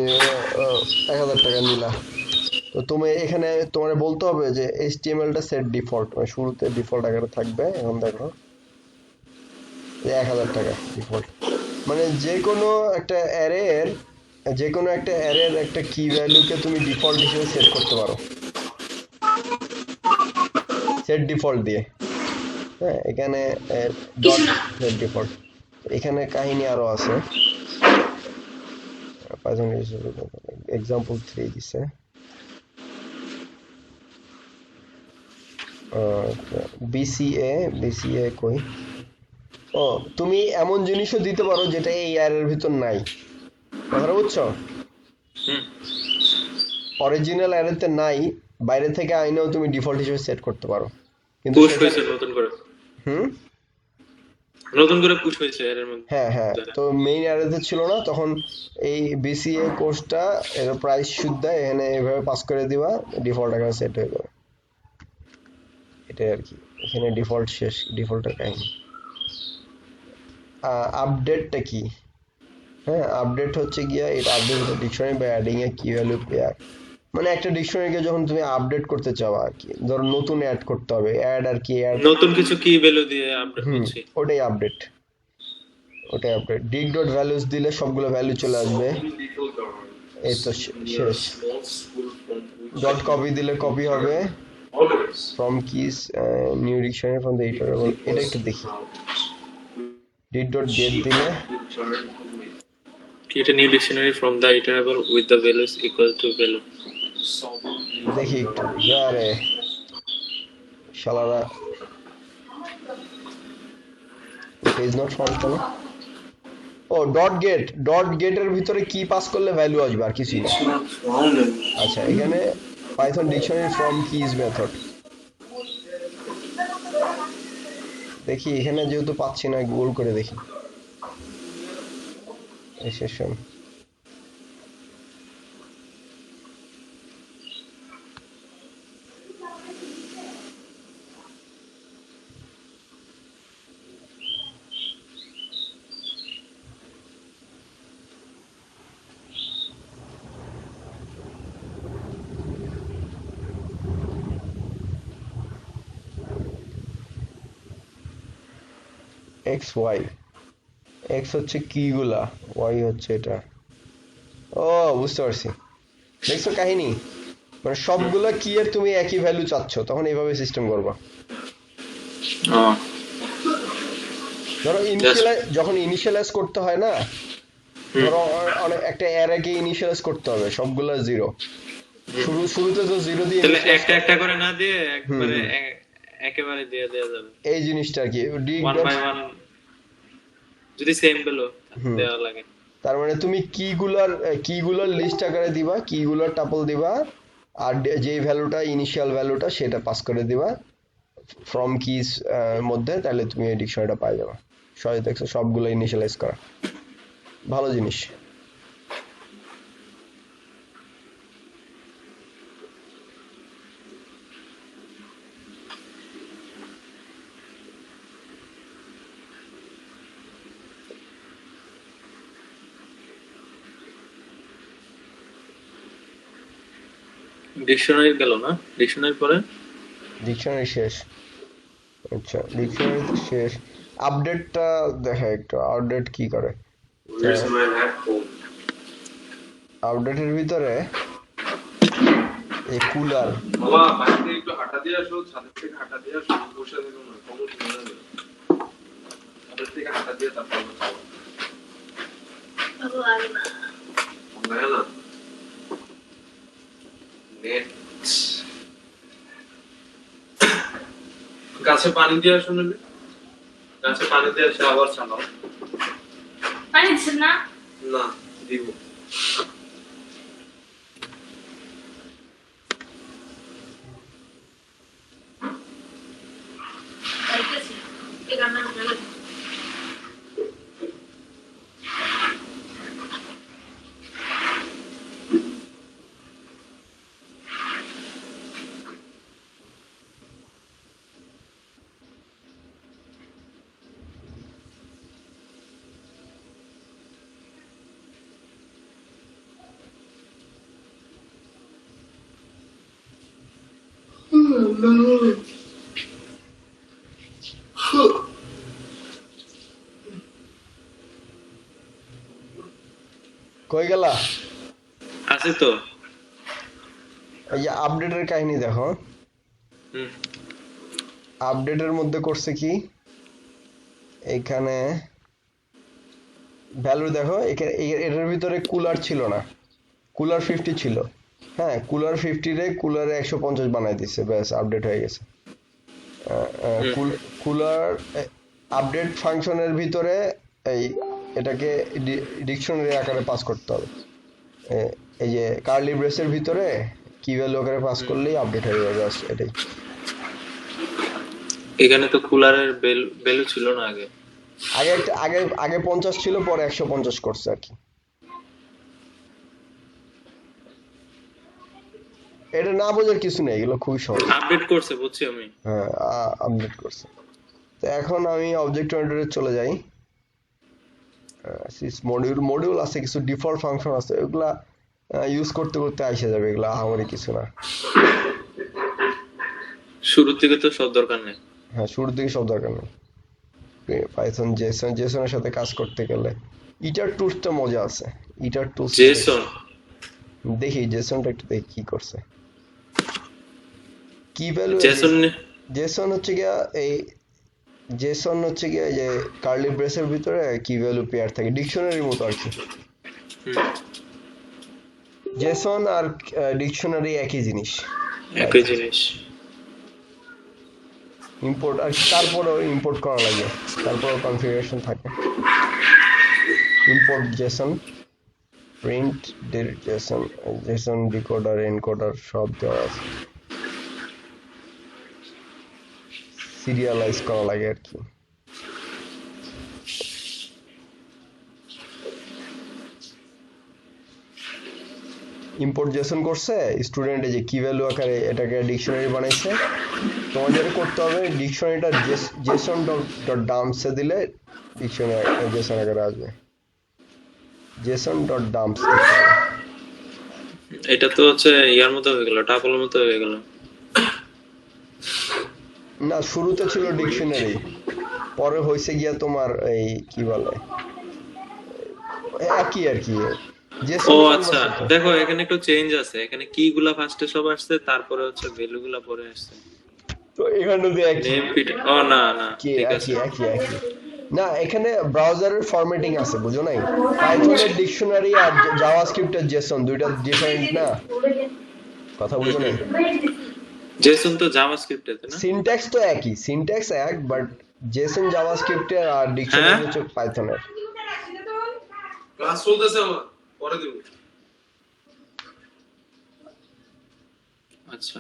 1000 টাকা নিলা, তো তুমি এখানে তোমার বলতে হবে যে এইচটিএমএলটা সেট ডিফল্ট, মানে শুরুতে ডিফল্ট আকারে থাকবে। এখন দেখো 1000 টাকা ডিফল্ট, মানে যে কোনো একটা অ্যারের একটা কি ভ্যালুকে তুমি ডিফল্ট হিসেবে সেট করতে পারো, সেট ডিফল্ট দিয়ে। হ্যাঁ, এখানে ডট সেট ডিফল্ট, এখানে কাহিনী আরো আছে। পাইথন এক্সাম্পল 3 দিছে। বিসিএ কই? ও, তুমি এমন জিনিসও দিতে পারো যেটা এই অ্যারের ভিতর নাই, কথাটা বুঝছো? হুম। অরিজিনাল অ্যারেতে নাই, বাইরে থেকে আইনেও তুমি ডিফল্ট হিসেবে সেট করতে পারো, কিন্তু পুশ সেখানে হয়েছে নতুন করে। হুম নতুন করে পুশ হয়েছে এর মধ্যে। হ্যাঁ হ্যাঁ, তো মেইন অ্যারেতে ছিল না তখন। এই বিসিএ কোর্সটা এর প্রাইস সুদ দেয়, এখানে এভাবে পাস করে দিবা, ডিফল্ট আকারে সেট হয়ে যাবে। এটাই আর কি, এখানে ডিফল্ট শেষ, ডিফল্টের কাহিনী। আপডেটটা কি? হ্যাঁ, আপডেট হচ্ছে গিয়া, এটা update dictionary by adding a key value pair, মানে একটা ডিকশনারিকে যখন তুমি আপডেট করতে চাও আর কি, ধরো নতুন অ্যাড করতে হবে, অ্যাড আর কি অ্যাড। নতুন কিছু কি ভ্যালু দিয়ে আপডেট হচ্ছে। ওটাই আপডেট, ওটাই আপডেট। ডিগ ডট ভ্যালুস দিলে সবগুলো ভ্যালু চলে আসবে। এই তো শেষ। ডট কপি দিলে কপি হবে, from keys new dictionary from the iterable, এটা একটু দেখি। ডিড ডট গেট দিলে Create a new dictionary from the iterable with the values equal to value. দেখি একটু, আরে শালারা পেজ নট ফাউন্ড কেন? ও ডট গেটের ভিতরে কি পাস করলে ভ্যালু আসবে, আর কিছুই না। আচ্ছা, এখানে Python dictionary from keys method, দেখি এখানে যেহেতু পাচ্ছি না, গুগল করে দেখি সেশন। এক্স ওয়াই, এক্স হচ্ছে কিগুলা, ওয়াই হচ্ছে এটা। ও, বুঝতে পারছি। দেখছো কাহিনী, মানে সবগুলা কি এর তুমি একই ভ্যালু চাচ্ছ, তখন এইভাবে সিস্টেম করবা। ধরো যখন ইনিশিয়ালাইজ করতে হয় না, ধরো অনেক একটা অ্যারেকে ইনিশিয়ালাইজ করতে হবে সবগুলা জিরো, শুরুতে তো জিরো দিয়ে তাহলে initialize একটা একটা করে না দিয়ে হুম, একবারে হুম। একেবারে দিয়ে দেওয়া যাবে এই জিনিসটা আর কি ওয়ান বাই ওয়ান, যদি সেম ভ্যালু হুম দেওয়া লাগে। তার মানে তুমি কিগুলার লিস্ট আকারে দিবা, কিগুলার টাপল দিবা, আর যে ভ্যালুটা ইনিশিয়াল ভ্যালুটা সেটা পাস করে দিবা ফ্রম কিস মধ্যে, তাহলে তুমি এই ডিকশনারিটা পাই যাবে। সবাই দেখছো সবগুলো ইনিশিয়ালাইজ করা, ভালো জিনিস। ডিকশনারি গেল না, ডিকশনারি পরে ডিকশনারি শেষ। আচ্ছা ডিকশনারি তো শেষ, আপডেটটা দেখা একটু, আপডেট কি করে। আপডেটের ভিতরে এই কুলার, বাবা বাইরে থেকে একটু হাঁটা দিয়ে আসো, ছাদের থেকে হাঁটা দিয়ে আসো, বসে থেকো না, কখন শুনে যাবে। ছাদের থেকে হাঁটা দিয়ে তারপর খাওয়া। দেখে না নেট, গাছে পানি দিয়ে আসো নাকি, গাছে পানি দিয়ে আসে আবার চালাও। পানি দিচ্ছেন না? না দিব। যাইতেছি। এই রান্না করে গেলে। কই গেলা? আছে তো। এই যে আপডেটের কাহিনী দেখো, হুম, আপডেটের মধ্যে করছে কি, এখানে ভ্যালু দেখো, এখানে এটার ভিতরে কুলার ছিল না, কুলার 50 ছিল, হ্যাঁ কুলার 50 রে কুলারে 150 বানাই দিছে, ব্যাস আপডেট হয়ে গেছে। হুম। কুলার আপডেট ফাংশনের ভিতরে এই এটাকে ডিকশনারি আকারে পাস করতে হবে। এই যে কার্লি ব্রেসের ভিতরে কি ভ্যালু আকারে পাস করলেই আপডেট হয়ে যাবে, ব্যাস এটাই। এখানে তো কুলারের ভ্যালু ছিল না আগে। আগে 50 ছিল, পরে 150 করছে আর কি। এটা না বোঝার কিছু নেই, এগুলো খুবই সহজ। আপডেট করছে বুঝছি আমি। হ্যাঁ আপডেট করছে। তো এখন আমি অবজেক্ট ওরিয়েন্টেডে চলে যাই। মডিউল আছে, কিছু ডিফল্ট ফাংশন আছে, এগুলা ইউজ করতে করতে আইসা যাবে, এগুলা আমারই কিছু না। শুরুর থেকে তো সব দরকার নেই। হ্যাঁ শুরুর দিকে সব দরকার নেই। পাইথন জেসনের সাথে কাজ করতে গেলে ইটার টুলসটা মজা আছে, ইটার টুলস জেসন দেখি, জেসনটা একটু দেখি কি করছে। কি ভ্যালু জেসন জেসন হচ্ছে গিয়া এই জেসন হচ্ছে গিয়া এই যে কার্লি ব্রেসের ভিতরে কি ভ্যালু পেয়ার থাকে, ডিকশনারির মতো আর কি। জেসন আর ডিকশনারি একই জিনিস, একই জিনিস। ইম্পোর্ট আর তারপরেও ইম্পোর্ট করা লাগে, তারপরেও কনফিগারেশন থাকে। Import Jason, print Jason, Jason decoder encoder সব দেওয়া আছে, সিরিয়ালাইজ করা লাগে আর কি। ইম্পোর্ট জেসন করছে স্টুডেন্টে, যে কি ভ্যালু আকারে এটাকে ডিকশনারি বানাইছে, তোমার যেটা করতে হবে ডিকশনারিটা জেসন ডট ডাম্পসে দিলে ডিকশনারি জেসন আকারে আসবে, জেসন ডট ডাম্পস। এটা তো হচ্ছে ইয়ার মতো হয়ে গেল, টাপলের মতো হয়ে গেল। না শুরুতে ছিল ডিকশনারি, পরে হয়েছে গিয়া তোমার এই কি বলে একই আর কি। ও আচ্ছা, দেখো এখানে একটু চেঞ্জ আছে, এখানে কি গুলা ফার্স্টে সব আসছে, তারপরে হচ্ছে ভ্যালু গুলা পরে আসছে। তো এখানে যদি একই নেম ফিট, ও না না কি ঠিক আছে। একই না, এখানে ব্রাউজারের ফরম্যাটিং আছে, বুঝো নাই? পাইথনের ডিকশনারি আর জাভাস্ক্রিপ্টের জেসন দুইটা ডিফারেন্ট না। কথা বুঝো নাই? জেসন তো জাভাস্ক্রিপ্টে তাই না? সিনট্যাক্স তো একই, সিনট্যাক্স এক, বাট জেসন জাভাস্ক্রিপ্টের আর ডিকশনারি হ্যাঁ হচ্ছে পাইথনের। ক্লাস চলতেছে আমার, পরে দেবো। আচ্ছা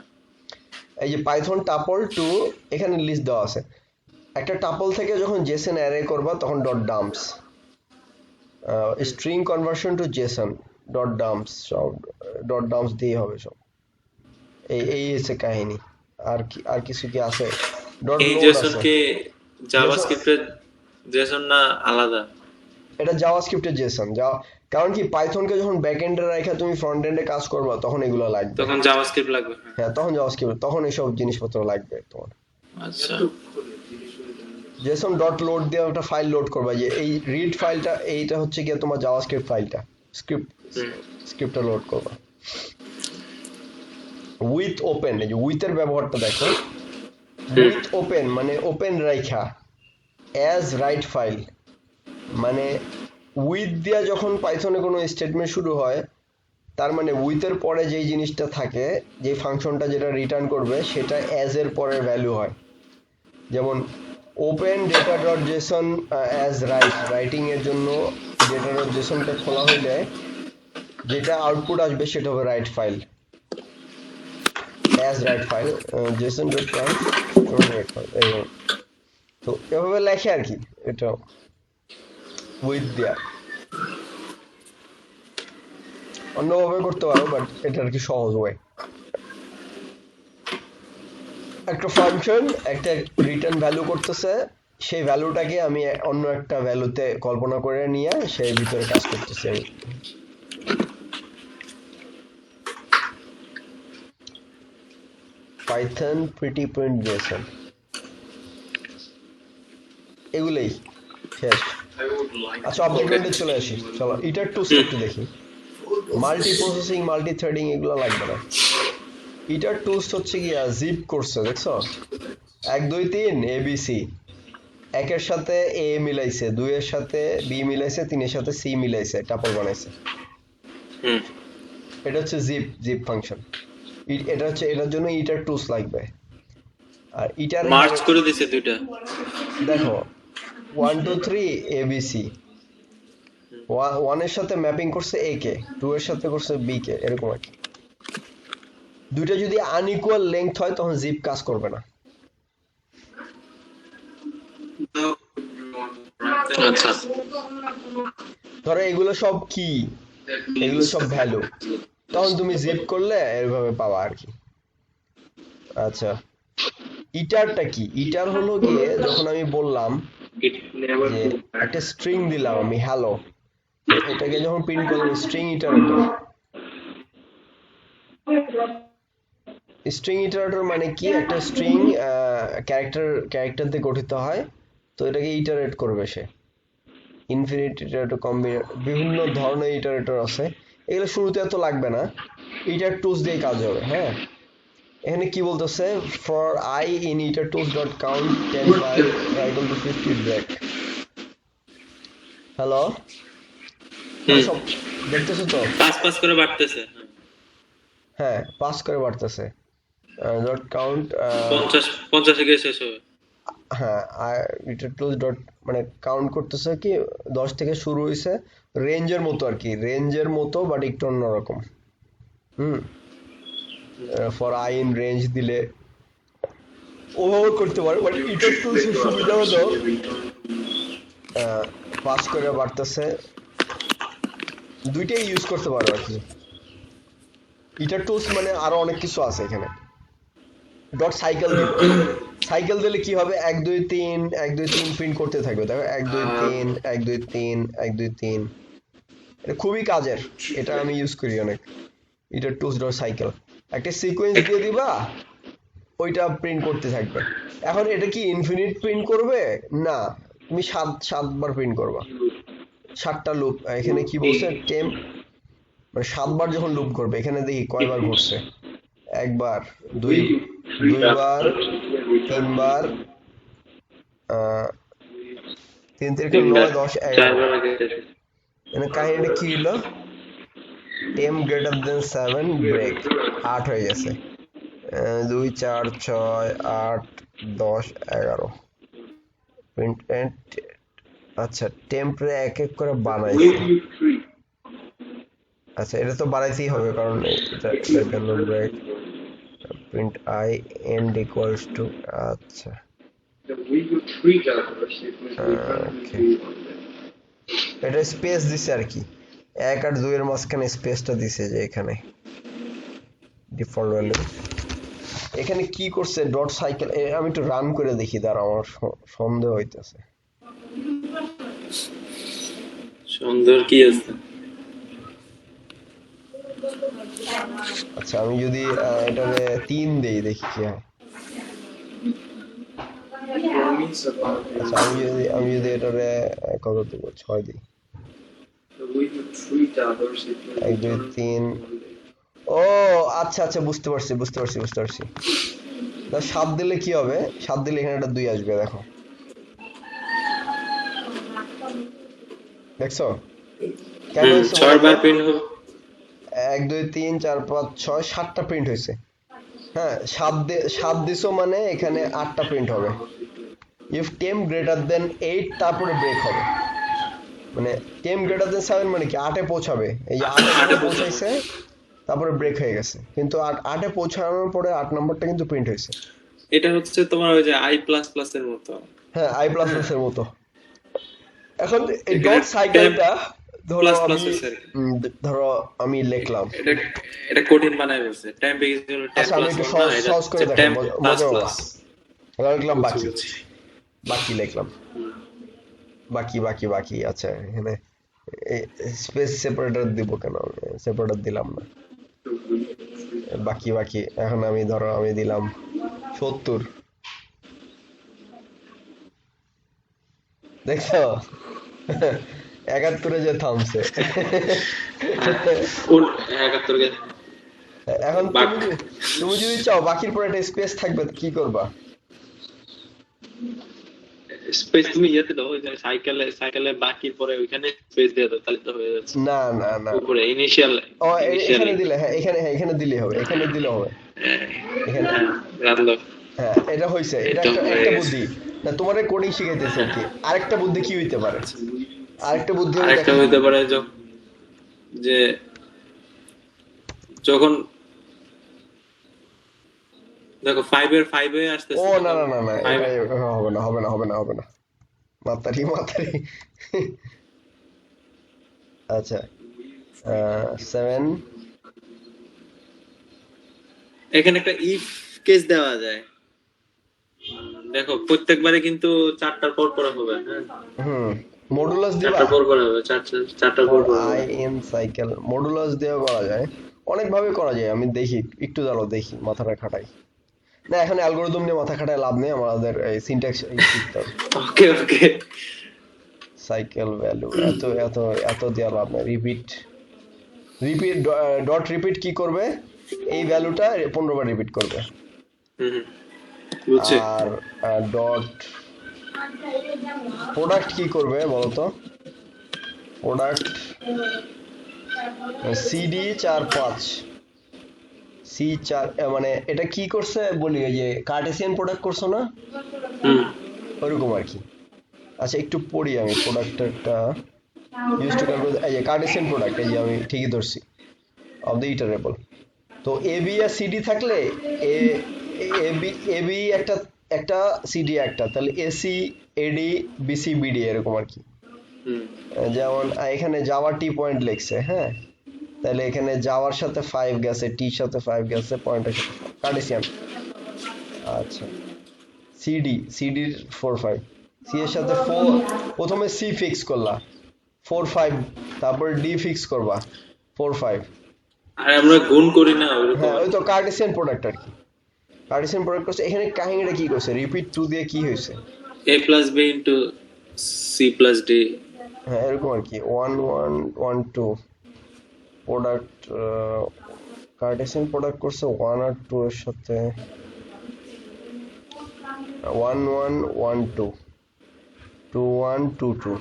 এই যে পাইথন টাপল টু, এখানে লিস্ট দেওয়া আছে। একটা টাপল থেকে যখন জেসন অ্যারে করবা তখন dot dumps, string conversion to JSON dot dumps, সব ডট ডাম্পস দিয়ে হবে সব। এই হচ্ছে কাহিনী। আর কিছু কি আছে? ডট এই লোড জেসন আছে। কি জাভাস্ক্রিপ্টের জেসন না আলাদা? এটা জাভাস্ক্রিপ্টের জেসন, কারণ কি পাইথনকে যখন ব্যাক এন্ডে রেখে তুমি ফ্রন্ট এন্ডে কাজ করবা তখন এগুলো লাগবে। তখন জাভাস্ক্রিপ্ট লাগবে। হ্যাঁ হ্যাঁ, তখন জাভাস্ক্রিপ্ট, তখন এইসব জিনিসপত্র লাগবে তোমার। আচ্ছা জেসন ডট লোড দিয়ে একটা ফাইল লোড করবা, যে এই রিড ফাইলটা, এইটা হচ্ছে গিয়ে তোমার জাভাস্ক্রিপ্ট ফাইলটা, স্ক্রিপ্টটা লোড করবা। উইথ ওপেন, এই যে উইথের ব্যবহারটা দেখো। উইথ ওপেন মানে ওপেন রাইখা, অ্যাজ রাইট ফাইল মানে উইথ দিয়া যখন পাইথনে কোনো স্টেটমেন্ট শুরু হয়, তার মানে উইথের পরে যেই জিনিসটা থাকে, যে ফাংশনটা যেটা রিটার্ন করবে, সেটা অ্যাজ এর পরের ভ্যালু হয়। যেমন open data dot Jason as right, writing এর জন্য ডেটা ডট জেসনটা খোলা হইলে যেটা আউটপুট আসবে সেটা হবে right file, as right file, Jason dot right file. তো এভাবে লেখে আর কি, এটা উইথ দেয়া। অন্যভাবে করতে পারো, বাট এটা আর কি সহজ ওয়ে। একটা ফাংশন একটা রিটার্ন ভ্যালু করতেছে, সেই ভ্যালুটাকে আমি অন্য একটা ভ্যালুতে কল্পনা করে নিয়ে সেই ভিতরে কাজ করতেছি আমি। পাইথন প্রিটি প্রিন্ট জেসন, এগুলোই শেষ। আচ্ছা, অবজেক্ট চলে আসি, চলো ইটার টু একটু দেখি। মাল্টি প্রসেসিং, মাল্টি থ্রেডিং এগুলো লাগবে না। ইটার টুলস হচ্ছে কি জিপ করছে, দেখছো? 1 2 3 ABC, 1 এর সাথে A মিলাইছে, 2 এর সাথে B মিলাইছে, 3 এর সাথে C মিলাইছে, টাপল বানাইছে। এটা হচ্ছে জিপ ফাংশন। এটা হচ্ছে, এটার জন্য ইটার টুলস লাগবে। আর ইটার মার্জ করে দিয়েছে দুইটা, দেখো 1 2 3 ABC, 1 এর সাথে ম্যাপিং করছে A কে, 2 এর সাথে করছে B কে, এরকম আর কি। দুইটা যদি আনইকুয়াল লেংথ হয় তখন জিপ কাজ করবে না। আচ্ছা ধরো এগুলো সব কি, এগুলো সব ভ্যালু, তখন তুমি জিপ করলে এভাবে পাবা আর কি। আচ্ছা, ইটারটা কি? ইটার হলো গিয়ে যখন আমি বললাম যে একটা স্ট্রিং দিলাম আমি হ্যালো, এটাকে যখন প্রিন্ট করলাম স্ট্রিং ইটারেটর। স্ট্রিং ইটারেটর মানে কি, একটা স্ট্রিং ক্যারেক্টার দিয়ে গঠিত হয়, তো এটাকে ইটারেট করবে সে। ইনফিনিট ইটারেটর, বিভিন্ন ধরনের ইটারেটর আছে, এগুলো শুরুতে এত লাগবে না, ইটার টুলস দিয়ে কাজ হবে। হ্যাঁ, এখানে কি বলতেছে, for I in itertools dot count 10 5 equal to 50 break. Hello, সব দেখতেছো তো? পাস করে বাড়তেছে। হ্যাঁ, পাস করে বাড়তেছে, ডট কাউন্ট 50 গিয়ে শেষ হবে। হ্যাঁ, আর ইটার টুলস ডট মানে কাউন্ট করতেছে কি 10 থেকে শুরু হইছে, রেঞ্জের মতো আর কি, রেঞ্জের মতো বাট একটু অন্যরকম। ফর আই ইন রেঞ্জ দিলে ওভাবে করতে পারো, বাট ইটার টুলস এর সুবিধা হলো পাস করে বাড়তেছে, দুইটাই ইউজ করতে পারো আর কি। ইটার টুলস মানে আরো অনেক কিছু আছে এখানে। ডট সাইকেল দিবে, সাইকেল দিলে কি হবে, 1 2 3 1 2 3 প্রিন্ট করতে থাকবে, দেখো 1 2 3 1 2 3 1 2 3। এটা খুবই কাজের, এটা আমি ইউজ করি অনেক। ইটার টুলস ডট সাইকেল, একটা সিকোয়েন্স দিয়ে দিবা, ওইটা প্রিন্ট করতে থাকবে। এখন এটা কি ইনফিনিট প্রিন্ট করবে না, তুমি 7 বার প্রিন্ট করবা, 7টা লুপ। এখানে কি বলছে, টেম্প মানে 7 বার যখন লুপ করবে, এখানে দেখি কয়বার ঘটছে, 1 বার 2 বার 3 বার, 3 3 9 10 11। এখানে কাহিনীটা কি হলো, টেম গ্রেটার দেন 7 ব্রেক 8 হয়ে গেছে 2 4 6 8 10 11 প্রিন্ট এন্ড আচ্ছা টেম্পরে এক এক করে বানাইছে Will you treat? আচ্ছা এটা তো বানাইতেই হবে কারণ এটার জন্য break print I and equals to আচ্ছা The will you treat others if we okay. এটা স্পেস দিছে আর কি 1 আর 2 এর মাঝখানে স্পেসটা দিছে যে এখানে ডিফল্ট ভ্যালু এখানে কি করছে ডট সাইকেল আমি একটু রান করে দেখি দাঁড়া আমার সন্দেহ হইতেছে সুন্দর কি আছে আচ্ছা আমি যদি এটারে 3 দেই দেখি কি হয় promise about আচ্ছা আমি যদি এটারে কত দেব 6 দিই the way you treat others if you 1 2 3 ও আচ্ছা আচ্ছা বুঝতে পারছি না 7 দিলে কি হবে 7 দিলে এখানে একটা 2 আসবে দেখো দেখছো কেন হইছে 6 বার প্রিন্ট হবে 1 2 3 4 5 6 7টা প্রিন্ট হয়েছে হ্যাঁ 7 দিছো মানে এখানে 8টা প্রিন্ট হবে ইফ টেম গ্রেটার দেন 8 তারপরে ব্রেক হবে মানে টেম গ্রেটার দেন 7 মানে কি 8 এ পৌঁছাবে এই যে 8 এ পৌঁছাইছে তারপরে ব্রেক হয়ে গেছে কিন্তু 8 এ পৌঁছানোর পরে 8 নাম্বারটা কিন্তু প্রিন্ট হয়েছে এটা হচ্ছে তোমার ওই যে i++ এর মতো হ্যাঁ i++ এর মতো এখন এই ডট সাইকেলটা ধরো আমি লিখলাম এটা কঠিন বানাই ফেলছে টেম্প ইকুয়াল টু আচ্ছা আমি একটু সহজ করে দেখাই মজা হবে লিখলাম বাকি লিখলাম বাকি আচ্ছা এখানে স্পেস সেপারেটর দিব কেন সেপারেটর দিলাম না বাকি এখন আমি দিলাম 70 দেখছো 71 যে থামছে এখন তুমি যদি চাও বাকির পরে একটা স্পেস থাকবে কি করবা স্পেস তুমি ইয়েতে দাও ওই যে সাইকেলে বাকির পরে ওইখানে স্পেস দিয়ে দাও তাহলে তো হয়ে যাচ্ছে না উপরে ইনিশিয়াল ও এখানে দিলে এখানে দিলে হবে এখানে দিলে হবে এখানে রাখলো হ্যাঁ এটা হইছে এটা একটা বুদ্ধি না তোমারে কোডিং শিখাইতেছে আর কি আরেকটা বুদ্ধি কি হইতে পারে আরেকটা হইতে পারে যে যখন দেখো 5 এ আসতেছে ও না হবে না মাতারি আচ্ছা 7 এখানে একটা ইফ কেস দেওয়া যায় দেখো প্রত্যেকবারে কিন্তু 4টার পর হবে হ্যাঁ মডুলাস দিবা 4টার পর হবে 4টার পর আই এন সাইকেল মডুলাস দিয়ে করা যায় অনেক ভাবে করা যায় আমি দেখি একটু দেখি মাথাটা খাটাই না এখন অ্যালগরিদম নিয়ে মাথা খাটায় লাভ নেই আমাদের এই সিনট্যাক্স শিখতে হবে ওকে সাইকেল ভ্যালু এত দেওয়া লাভ নেই রিপিট ডট রিপিট কি করবে এই ভ্যালুটা 15 বার রিপিট করবে বুঝছি আর ডট প্রোডাক্ট কি করবে বলো তো প্রোডাক্ট সিডি 4 5 C4 মানে এটা কি করছে বলি এই যে কার্টেসিয়ান প্রোডাক্ট করছো না ওরকম আর কি আচ্ছা একটু পড়ি আমি প্রোডাক্টটা ইউজ টু ক্যালকুলেট এই যে কার্টেসিয়ান প্রোডাক্ট এই যে আমি ঠিকই ধরছি অফ দ্য ইটারেবল তো এবি আর সিডি থাকলে এবি একটা সিডি একটা তাহলে এসি এডি বিসি বিডি এরকম আর কি যেমন এখানে যাওয়া টি পয়েন্ট লিখছে হ্যাঁ তাহলে এখানে যাওয়ার সাথে 5 গেছে টির সাথে 5 গেছে পয়েন্টের সাথে কার্টেসিয়ান আচ্ছা সিডি 4 5 সি এর সাথে 4 প্রথমে সি ফিক্স করলা 4 5 তারপর ডি ফিক্স করবা 4 5 আর আমরা গুণ করি না হ্যাঁ ওই তো কার্টেসিয়ান প্রোডাক্ট আর কি কার্টেসিয়ান প্রোডাক্ট করছে এখানে কাহিনীটা কি করছে রিপিট 2 দিয়ে কি হয়েছে a plus b into c plus d হ্যাঁ এরকম আর কি 1 1 1 2 প্রোডাক্ট কার্টেসিয়ান প্রোডাক্ট করছে 1 আর 2 এর সাথে 1 1 1 2 2 1 2 2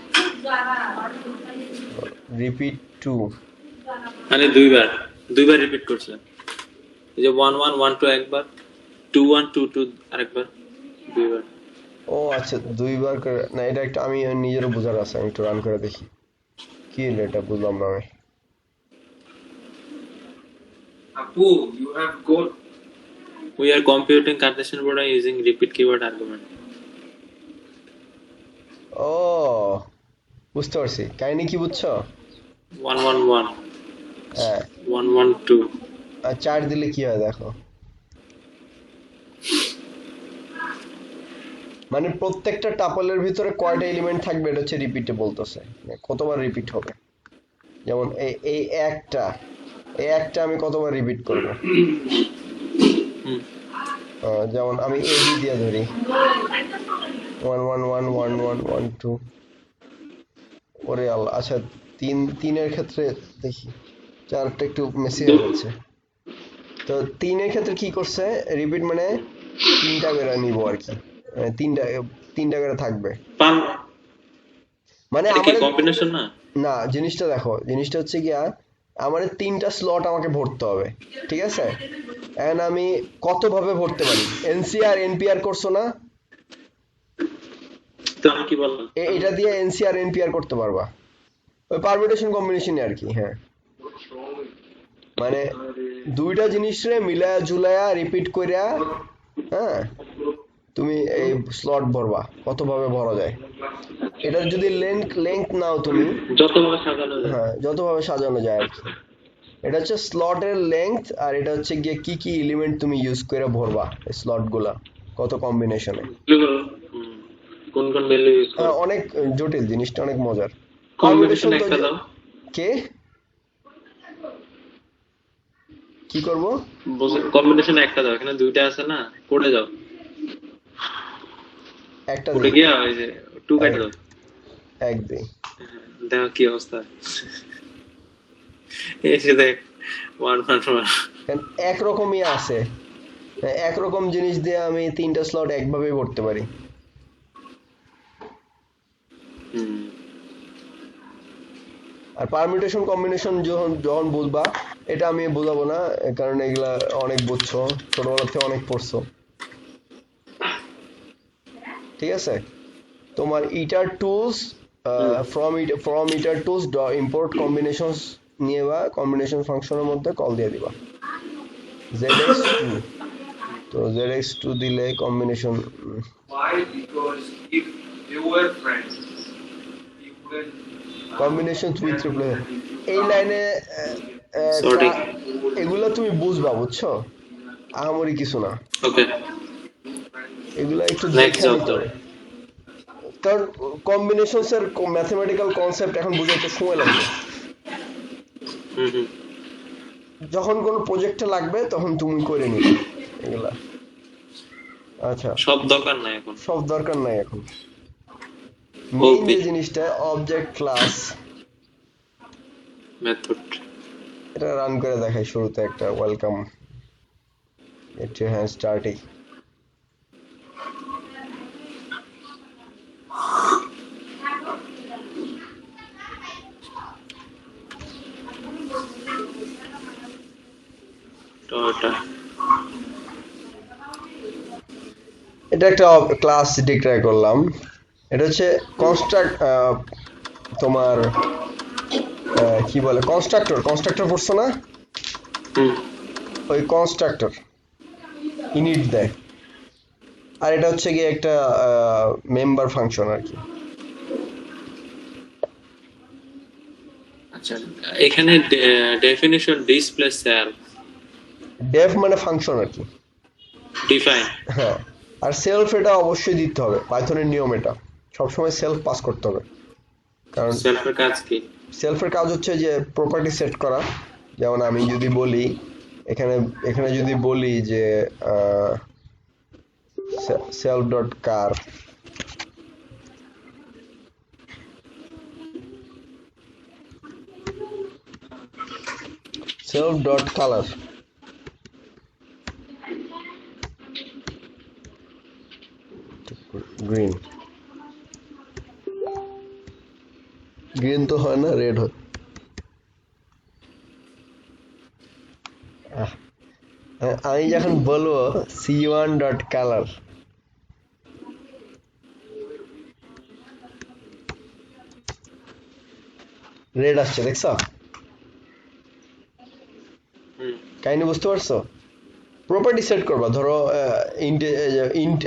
রিপিট 2 মানে দুইবার রিপিট করছে। এই যে 1 1 1 2 একবার, 2 1 2 2 আরেকবার, দুইবার। ও আচ্ছা, দুইবার করে না, এটা একটা আমি নিজেরও বোঝার আছে, আমি একটু রান করে দেখি কি হলো, এটা বুঝলাম না আমি। Apu, you have got We are computing Cartesian product using repeat keyword argument. ও বুঝতে পারছি, কাহিনী কি বুঝছো? 1 1 1 হ্যাঁ, 1 1 2 আর 4 দিলে কি হয় দেখো, মানে প্রত্যেকটা টাপলের ভিতরে কয়টা এলিমেন্ট থাকবে এটা হচ্ছে রিপিটে বলতেছে, মানে কতবার রিপিট হবে। যেমন এই একটা আমি কতবার রিপিট করব। যেমন আমি এ বি দিয়ে ধরি 1 1 1 1 1 1 2। ওরে আল্লাহ, আচ্ছা তিনের ক্ষেত্রে দেখি, চারটা একটু মেসি হয়ে যাচ্ছে। তো তিনের ক্ষেত্রে কি করছে, রিপিট মানে তিনটা করে নিব আর কি, তিনটা করে থাকবে, পান মানে এটা কি আমার কম্বিনেশন না? না, জিনিসটা দেখো, জিনিসটা হচ্ছে গিয়া আমার 3টা স্লট আমাকে ভরতে হবে, ঠিক আছে? এন্ড আমি কত ভাবে ভরতে পারি, এনসিআর এনপিআর করছো না, তো আমি কি বললাম? এটা দিয়ে এনসিআর এনপিআর করতে পারবা, ওই পারমিউটেশন কম্বিনেশন আর কি। হ্যাঁ, মানে দুইটা জিনিসরে মিলায়া ঝুলায়া রিপিট কইরা, হ্যাঁ, তুমি এই স্লট ভরবা, কত ভাবে ভরা যায়। এটা যদি লেংথ নাও তুমি, যতভাবে সাজানো যায়। হ্যাঁ, যতভাবে সাজানো যায় আর কি। এটা হচ্ছে স্লটের লেংথ, আর এটা হচ্ছে গিয়ে কি কি এলিমেন্ট তুমি ইউজ করে ভরবা স্লট গুলা, কত কম্বিনেশনে। কোন কোন ভ্যালু ইউজ করব? অনেক জটিল, জিনিসটা অনেক মজার। কম্বিনেশন Permutation তো একটা দাও। কে কি করব, কম্বিনেশন একটা দাও, এখানে দুইটা আছে না, পড়ে যাও, একটা পড়ে দিই, গিয়া ওই যে 2 কাটে দাও, এক দিই। দেখো কি অবস্থা। এই যে দেখ 1 1 1। কারণ একরকমই আছে, একরকম জিনিস দিয়ে আমি 3টা স্লট একভাবেই ভরতে পারি। আর পারমিউটেশন কম্বিনেশন যখন বুঝবা, এটা আমি বোঝাবো না, কারণ এগুলা অনেক বুঝছো, ছোটবেলা থেকে অনেক পড়ছো, ঠিক আছে? তোমার itertools, from itertools import combinations নিয়ে বা কম্বিনেশন ফাংশনের মধ্যে কল দিয়ে দিবা zx2। তো zx2 দিলে combination, why? Because if they were friends, you will combination with replace, এই লাইনে Sorry. এগুলা তুমি বুঝবা, বুঝছো, আহামরি কিছু না, ওকে, এগুলা একটু Next দেখে job নিতে দাও। হবে। কারণ কম্বিনেশনস এর ম্যাথমেটিক্যাল কনসেপ্ট এখন বুঝাইতে সময় লাগবে। যখন কোনো প্রজেক্টে লাগবে তখন তুমি করে নিবে এগুলা। আচ্ছা, সব দরকার নাই এখন। সব দরকার নাই এখন। মেইন OP যে জিনিসটা অবজেক্ট ক্লাস, মেথড। এটা রান করে দেখাই শুরুতে একটা ওয়েলকাম, একটু হ্যাঁ স্টার্টিং। টয়োটা। এটা একটা ক্লাস ডিক্লেয়ার করলাম, এটা হচ্ছে কনস্ট্রাক্ট, তোমার কি বলে, কনস্ট্রাক্টর পড়ছো না, ওই কনস্ট্রাক্টর ইনিট দেয়, আর এটা হচ্ছে গিয়ে একটা মেম্বার ফাংশন আর কি। আচ্ছা, এখানে ডেফিনিশন ডিসপ্লে সেলফ, ডেফ মানে ফাংশন আর কি, ডিফাইন। হ্যাঁ, আর সেলফ এটা অবশ্যই দিতে হবে, পাইথনের নিয়ম এটা, সবসময় সেলফ পাস করতে হবে। কারণ সেলফের কাজ কি? সেলফের কাজ হচ্ছে যে প্রপার্টি সেট করা। যেমন আমি যদি বলি এখানে যদি বলি যে self dot car, self dot colour, green, green তো হয় না, রেড হয়। আমি যখন বলবো c1.color রেড আসছে দেখছো কাহিনী বুঝতে পারছো প্রপার্টি সেট করবা ধরো ইন্ট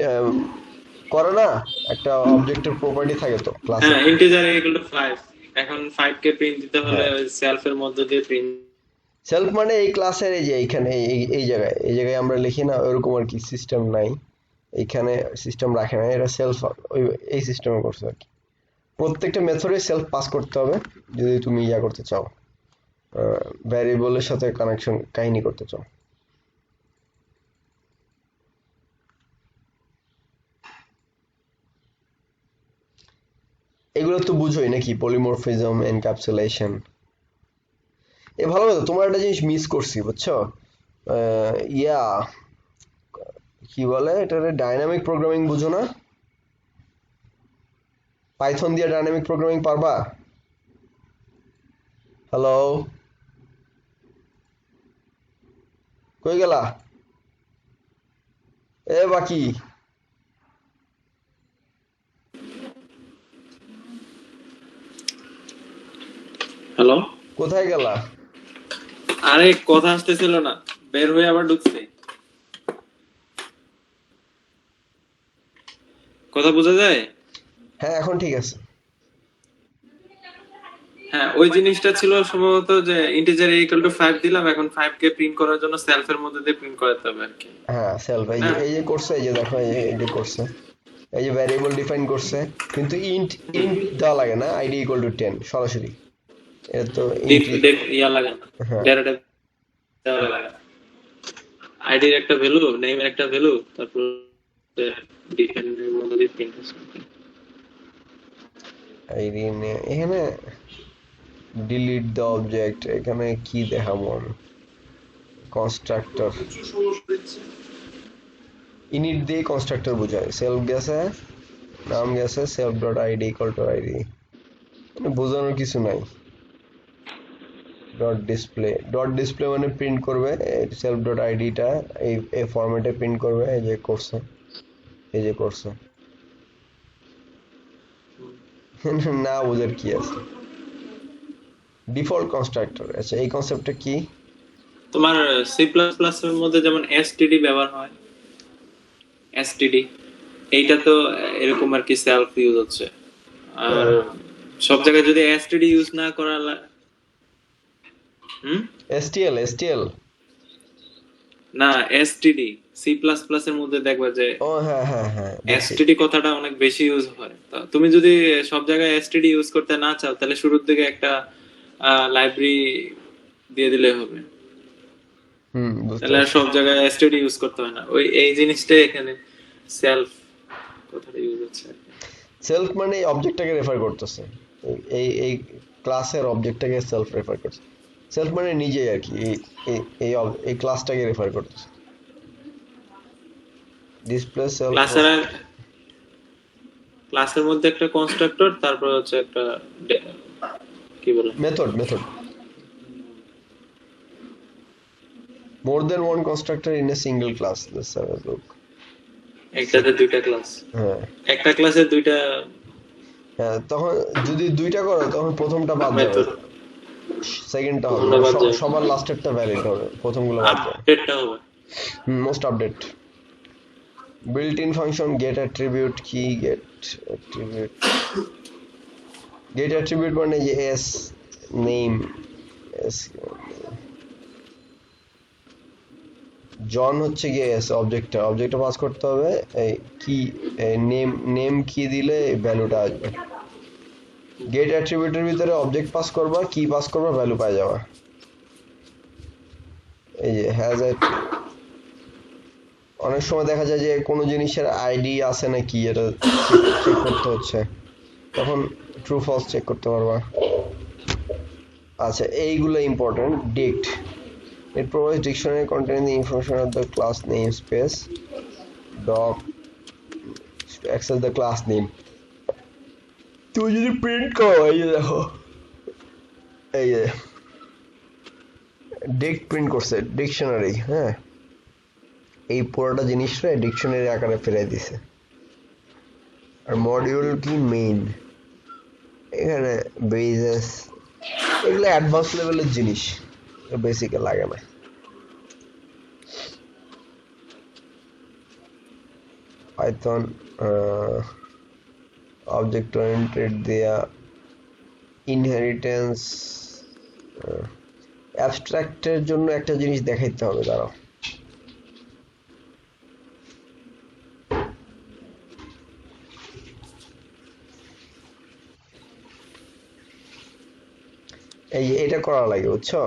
করে না একটা অবজেক্টের প্রপার্টি থাকে তো ক্লাসে হ্যাঁ ইন্টিজার ইকুয়াল টু 5 এখন 5 কে প্রিন্ট দিতে হলে হ্যাঁ। ওই সেলফের মধ্যে দিয়ে প্রিন্ট সেলফ মানে এই ক্লাসের এই যে এইখানে এই জায়গায় আমরা লিখি না ওরকম আর কি সিস্টেম নাই এইখানে সিস্টেম রাখে না এটা সেলফ ওই এই সিস্টেমে করছে আর কি প্রত্যেকটা মেথডে সেলফ পাস করতে হবে যদি তুমি ইয়া করতে চাও ভ্যারিয়েবলের সাথে কানেকশন কাহিনী করতে চাও এগুলো তো বুঝোই নাকি পলিমরফিজম এনক্যাপসুলেশন এ ভালো কথা তোমার একটা জিনিস মিস করছি বুঝছো ইয়া কি বলে এটা ডাইনামিক প্রোগ্রামিং বুঝো না পাইথন দিয়ে ডাইনামিক প্রোগ্রামিং পারবা হ্যালো কই গেলা এ বাকি হ্যালো কোথায় গেলা আরে কথা আসতেছিল না বের হয়ে আবার ঢুকছে কথা বোঝা যায় হ্যাঁ এখন ঠিক আছে হ্যাঁ ওই জিনিসটা ছিল সম্ভবত যে ইন্টিজার ইকুয়াল টু 5 দিলাম এখন 5 কে প্রিন্ট করার জন্য সেলফের মধ্যে দিয়ে প্রিন্ট করাতে হবে আর কি হ্যাঁ সেলফ এই যে করছে এই যে দেখো এই যে করছে এই যে ভ্যারিয়েবল ডিফাইন করছে কিন্তু ইন্ট দেওয়া লাগে না আইডি ইকুয়াল টু 10 সরাসরি এটা তো ইয়া লাগে না হ্যাঁ। ডেটা দেওয়া লাগে আইডির একটা ভ্যালু নেমের একটা ভ্যালু তারপর ডিফাইনের মধ্যে দিয়ে প্রিন্ট করতে আইডি এখানে ডিলিট দ্য অবজেক্ট এখানে কি দেখাবো আমি কনস্ট্রাক্টর কিছু সমস্যা দিচ্ছে ইনিট দিয়ে কনস্ট্রাক্টর বোঝায় সেলফ গেছে নাম গেছে self dot ID equal to ID বোঝানোর কিছু নাই ডট ডিসপ্লে মানে প্রিন্ট করবে সেলফ ডট আইডিটা এই ফরম্যাটে প্রিন্ট করবে এই যে করছে না বোঝার কি আছে ডিফল্ট কনস্ট্রাক্টর আচ্ছা এই কনসেপ্টটা কি তোমার সি প্লাস প্লাস এর মধ্যে যেমন এসটিডি ব্যবহার হয় এসটিডি এইটা তো এরকম আর কি সেলফ ইউজ হচ্ছে আর সব জায়গায় যদি এসটিডি ইউজ না করা এসটিএল না এসটিডি সি প্লাস প্লাস এর মধ্যে দেখবা যে ও হ্যাঁ এসটিডি কথাটা অনেক বেশি ইউজ হয় তো তুমি যদি সব জায়গায় এসটিডি ইউজ করতে না চাও তাহলে শুরুর দিকে একটা লাইব্রেরি দিয়ে দিলে হবে তাহলে আর সব জায়গায় এসটিডি ইউজ করতে হয় না ওই এই জিনিসটাই এখানে সেলফ কথাটা ইউজ হচ্ছে সেলফ মানে এই অবজেক্টটাকে রেফার করতেছে এই ক্লাসের অবজেক্টটাকে সেলফ রেফার করছে সেলফ মানে নিজেই আর কি এই ক্লাসটাকে রেফার করতেছে ডিসপ্লে সেলফ ক্লাসের মধ্যে একটা কনস্ট্রাক্টর তারপর হচ্ছে একটা কি বলে method more than one constructor in a single class let's have a look একটাতে দুইটা ক্লাস হ্যাঁ একটা ক্লাসে দুইটা হ্যাঁ তখন যদি দুইটা করো তখন প্রথমটা বাদ যাবে মেথড সেকেন্ডটা প্রথমটা বাদ হবে যাবে। সবার লাস্টেরটা ভ্যালিড হবে প্রথমগুলো বাদ যাবে আপডেটটা হবে most update built-in function get attribute key get attribute মানে যে s name s জন হচ্ছে গিয়ে s অবজেক্টটা পাস করতে হবে এই কি নেম কি দিলে ভ্যালুটা আসবে গেট অ্যাট্রিবিউটের ভিতরে অবজেক্ট পাস করবা কি পাস করবা ভ্যালু পাই যাবা এই যে হ্যাজ অনেক সময় দেখা যায় যে কোনো জিনিসের আইডি আছে নাকি এটা চেক করতে হচ্ছে তখন ট্রু ফলস চেক করতে পারবা আচ্ছা এইগুলো important dict it provides dictionary containing the information of the class namespace doc to access the class name তুমি যদি প্রিন্ট করো এই যে দেখো এই যে dict প্রিন্ট করছে ডিকশনারি হ্যাঁ এই পুরোটা জিনিসটা ডিকশনারি আকারে ফেলে দিছে। আর মডিউল কি মেইন, এখানে বেসেস, এগুলো অ্যাডভান্স লেভেলের জিনিস, বেসিকে লাগে না। পাইথন অবজেক্ট ওরিয়েন্টেড দেয়া, ইনহেরিটেন্স, অ্যাবস্ট্রাক্টের জন্য একটা জিনিস দেখাইতে হবে, দাঁড়াও। এটা করা লাগে, বুঝছো?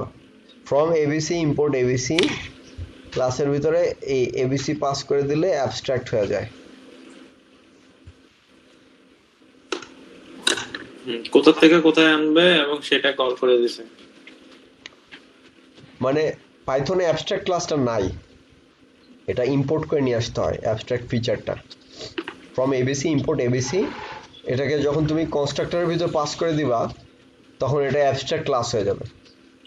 ফ্রম এবিসি ইম্পোর্ট এবিসি, ক্লাসের ভিতরে এই এবিসি পাস করে দিলে অ্যাবস্ট্রাক্ট হয়ে যায়। কোথা থেকে কোথায় আনবে এবং সেটা কল করে দিছে। মানে পাইথনে অ্যাবস্ট্রাক্ট ক্লাসটা নাই, এটা ইম্পোর্ট করে নিয়ে আসতে হয় অ্যাবস্ট্রাক্ট ফিচারটা। ফ্রম এবিসি ইম্পোর্ট এবিসি, এটাকে যখন তুমি কনস্ট্রাক্টরের ভিতর পাস করে দিবা তখন এটা অ্যাবস্ট্রাক্ট ক্লাস হয়ে যাবে।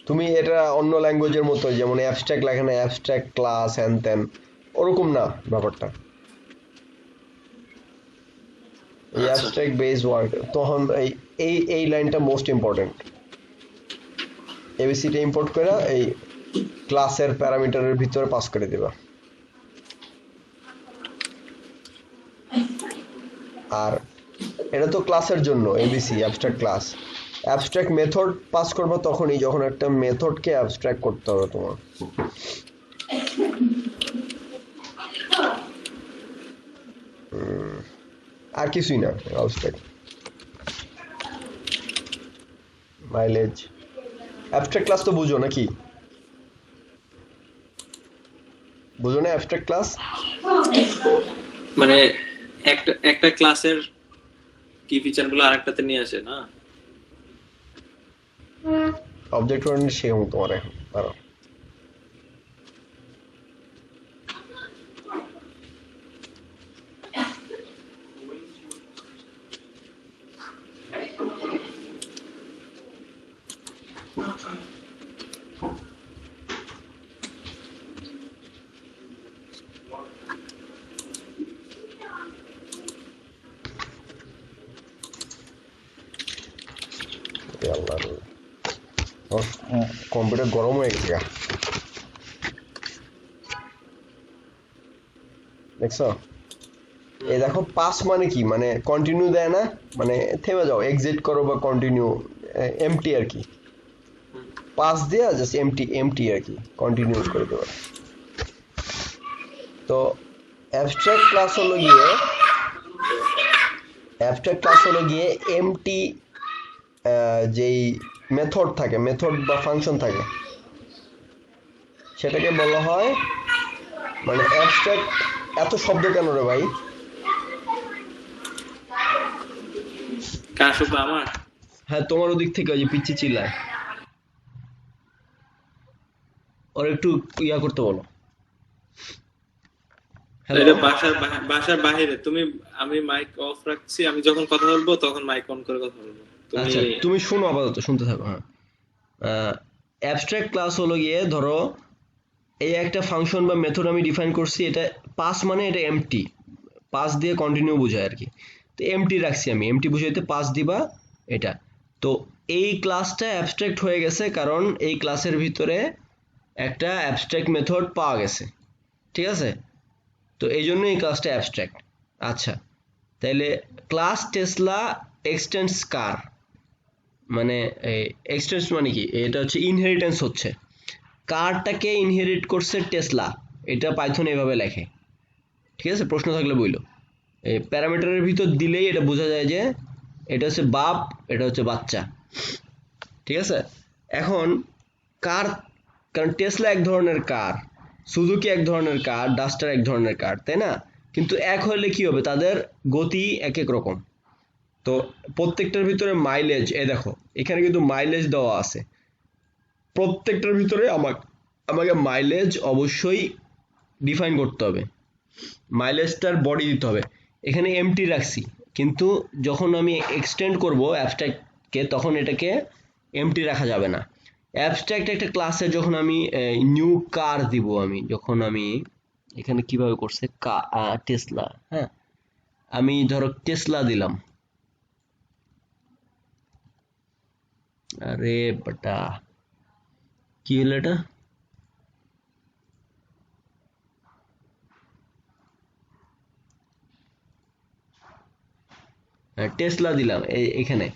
তুমি এটা অন্য ল্যাঙ্গুয়েজের মতো, যেমন অ্যাবস্ট্রাক্ট লেখে না, অ্যাবস্ট্রাক্ট ক্লাস হ্যান ত্যান, ওরকম না ব্যাপারটা। এই অ্যাবস্ট্রাক্ট বেস ওয়ার্ক, তখন এই লাইনটা মোস্ট ইম্পর্টেন্ট। এবিসিটা ইম্পোর্ট করে এই ক্লাসের প্যারামিটারের ভিতরে পাস করে দিবা। আর এটা তো ক্লাসের জন্য ABC abstract class. Abstract method pass করবে তখনই যখন একটা মেথডকে অ্যাবস্ট্রাক্ট করতে হবে তোমার। আর কিছুই না অ্যাবস্ট্রাক্ট। মাইলেজ অ্যাবস্ট্রাক্ট ক্লাস তো বুঝো নাকি? বুঝো না অ্যাবস্ট্রাক্ট ক্লাস? মানে একটা ক্লাসের কি ফিচারগুলো আরেকটাতে নিয়ে আসে না? অবজেক্ট ওরিয়েন্টেড সেম তোমার এখন, দাঁড়াও। কম্পিউটার গরম হয়ে গেছে, দেখছো? এই দেখো পাস মানে কি, মানে কন্টিনিউ দেয় না, মানে থেমে যাও, এক্সিট করো বা কন্টিনিউ, এমটি আর কি। পাস দেয়া জাস্ট এমটি এমটি আর কি, কন্টিনিউ করে দেওয়া। তো অ্যাবস্ট্রাক্ট ক্লাস হলো গিয়ে এমটি, যেই মেথড থাকে, মেথড বা ফাংশন থাকে, সেটাকে বলা হয় মানে অ্যাবস্ট্রাক্ট। এত শব্দ কেন রে ভাই? কার শব্দ? আমার? হ্যাঁ, তোমার ওদিক থেকে ওই যে পিচ্ছি চিল্লায়, ওর একটু ইয়া করতে বলো। এটা বাসার বাইরে। আমি মাইক অফ রাখছি, আমি যখন কথা বলবো তখন মাইক অন করে কথা বলবো। আচ্ছা, তুমি শোনো, আপাতত শুনতে থাকো। হ্যাঁ, অ্যাবস্ট্রাক্ট ক্লাস হলো গিয়ে, ধরো এই একটা ফাংশন বা মেথড আমি ডিফাইন করছি, এটা পাস মানে এটা এমটি, পাস দিয়ে কন্টিনিউ বোঝায় আর কি। তো এমটি রাখছি আমি, এমটি বুঝাইতে পাস দিবা এটা। তো এই ক্লাসটা অ্যাবস্ট্রাক্ট হয়ে গেছে কারণ এই ক্লাসের ভিতরে একটা অ্যাবস্ট্রাক্ট মেথড পাওয়া গেছে, ঠিক আছে? তো এই জন্য এই ক্লাসটা অ্যাবস্ট্রাক্ট। আচ্ছা, তাইলে ক্লাস টেসলা এক্সটেন্স কার, মানে এক্সটেন্স মানে কি? এটা হচ্ছে ইনহেরিটেন্স, হচ্ছে কারটাকে ইনহেরিট করছে টেসলা, এটা পাইথন এভাবে লেখে, ঠিক আছে? প্রশ্ন থাকলে বইলো। এই প্যারামিটারের ভিতর দিলেই এটা বোঝা যায় যে এটা হচ্ছে বাপ, এটা হচ্ছে বাচ্চা, ঠিক আছে? এখন কার, কারণ টেসলা এক ধরনের কার, সুজুকি এক ধরনের কার, ডাস্টার এক ধরনের কার, তাই না? কিন্তু এক হলে কি হবে, তাদের গতি এক এক রকম। তো প্রত্যেকটার ভিতরে মাইলেজ, দেখো এখানে কিন্তু মাইলেজ দেওয়া আছে, প্রত্যেকটার ভিতরে আমাকে মাইলেজ অবশ্যই ডিফাইন করতে হবে, মাইলেজটার বডি দিতে হবে। এখানে এমটি রাখছি, কিন্তু যখন আমি এক্সটেন্ড করব অ্যাবস্ট্রাক্টকে তখন এটাকে এমটি রাখা যাবে না। অ্যাবস্ট্রাক্ট একটা ক্লাসে যখন আমি নিউ কার দিব, যখন আমি এখানে কিভাবে করছে টেসলা, হ্যাঁ আমি ধরো টেসলা দিলাম, আরে বেটা কি হলো এটা, টেসলা দিলাম এখানে,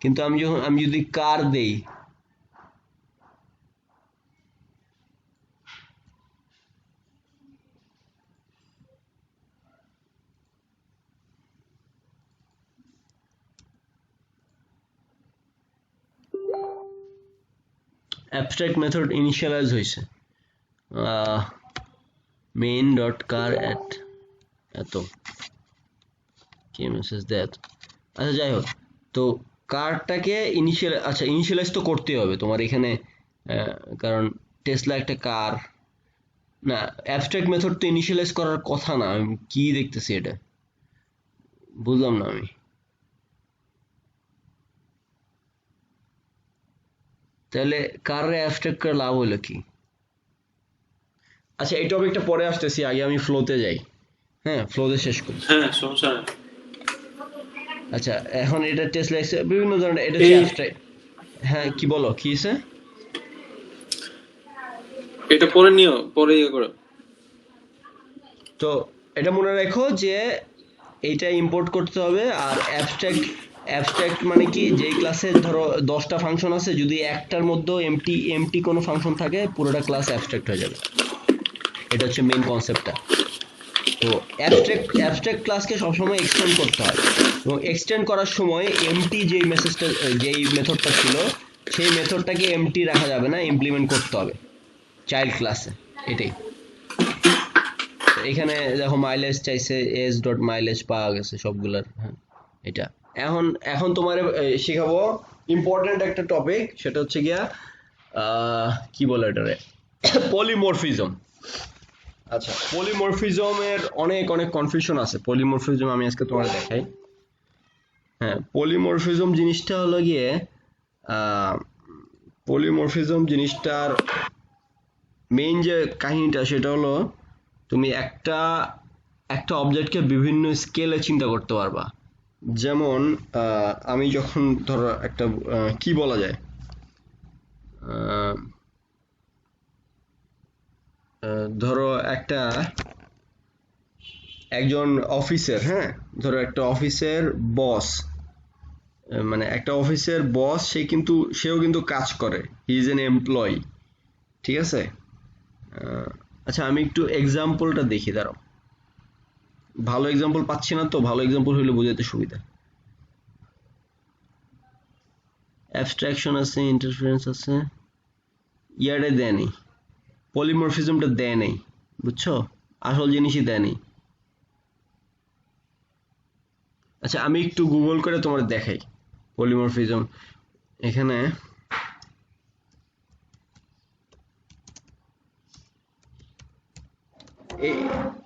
কিন্তু আমি যদি কার দেই, অ্যাবস্ট্রাক্ট মেথড ইনিশিয়ালাইজ হয়েছে মেইন ডট কার এট এত কি মেসেজ দ্যাট, আচ্ছা যাই হোক, তো কারটাকে ইনিশিয়ালাইজ তো করতেই হবে তোমার এখানে, কারণ টেসলা একটা কার না, অ্যাবস্ট্রাক্ট মেথড তো ইনিশিয়ালাইজ করার কথা না, আমি কি দেখতেছি এটা বুঝলাম না আমি, তাহলে কারে অ্যাবস্ট্রাক্ট করে লাভ হলো কি? আচ্ছা এই টপিকটা পরে আসতেছি, আগে আমি ফ্লোতে যাই, হ্যাঁ ফ্লোতে শেষ করি। হ্যাঁ সমস্যা নেই। আচ্ছা এখন এটা টেসলা বিভিন্ন ধরনের, এটা এই- অ্যাবস্ট্রাক্ট, হ্যাঁ কি বলো কি হয়েছে? এটা পরে নিও, পরে ইয়ে করো। তো এটা মনে রাখো যে এইটা ইম্পোর্ট করতে হবে, আর অ্যাবস্ট্রাক্ট মানে কি, যেই ক্লাসে ধরো 10টা ফাংশন আছে, যদি একটার মধ্যে এমটি কোনো ফাংশন থাকে পুরোটা ক্লাস অ্যাবস্ট্রাক্ট হয়ে যাবে, এটা হচ্ছে মেইন কনসেপ্টটা। তো অ্যাবস্ট্রাক্ট ক্লাসকে সবসময় এক্সটেন্ড করতে হয়, এবং এক্সটেন্ড করার সময় এমটি যেই মেথডটা ছিল সেই মেথডটাকে এমটি রাখা যাবে না, ইমপ্লিমেন্ট করতে হবে চাইল্ড ক্লাসে, এটাই। এখানে দেখো মাইলেজ চাইছে, এস ডট মাইলেজ পাওয়া গেছে সবগুলার, হ্যাঁ এটা। এখন তোমার শেখাবো ইম্পর্টেন্ট একটা টপিক, সেটা হচ্ছে গিয়া কি বলে এটারে, পলিমরফিজম। আচ্ছা পলিমরফিজমের অনেক অনেক কনফিউশন আছে, পলিমরফিজম আমি আজকে তোমার দেখাই। হ্যাঁ পলিমরফিজম জিনিসটা হলো গিয়ে, পলিমরফিজম জিনিসটার মেইন যে কাহিনীটা সেটা হলো, তুমি একটা অবজেক্টকে বিভিন্ন স্কেলে চিন্তা করতে পারবা। যেমন আমি যখন ধরো একটা কি বলা যায়, ধরো একজন অফিসের, হ্যাঁ ধরো একটা অফিসের বস, মানে একটা অফিসের বস, সেও কিন্তু কাজ করে, হি ইজ এন এমপ্লয়ি, ঠিক আছে? আচ্ছা আমি একটু এক্সাম্পলটা দেখি, দাঁড়াও, ভালো এক্সাম্পল পাচ্ছি না তো, ভালো এক্সাম্পল হইলে বোঝাতে সুবিধা। অ্যাবস্ট্রাকশন আছে, ইন্টারফারেন্স আছে, ইয়ারে দেয় নেই, পলিমরফিজমটা দেয় নেই, বুঝছো, আসল জিনিসই দেয় নেই। আচ্ছা আমি একটু গুগল করে তোমার দেখাই পলিমরফিজম। এখানে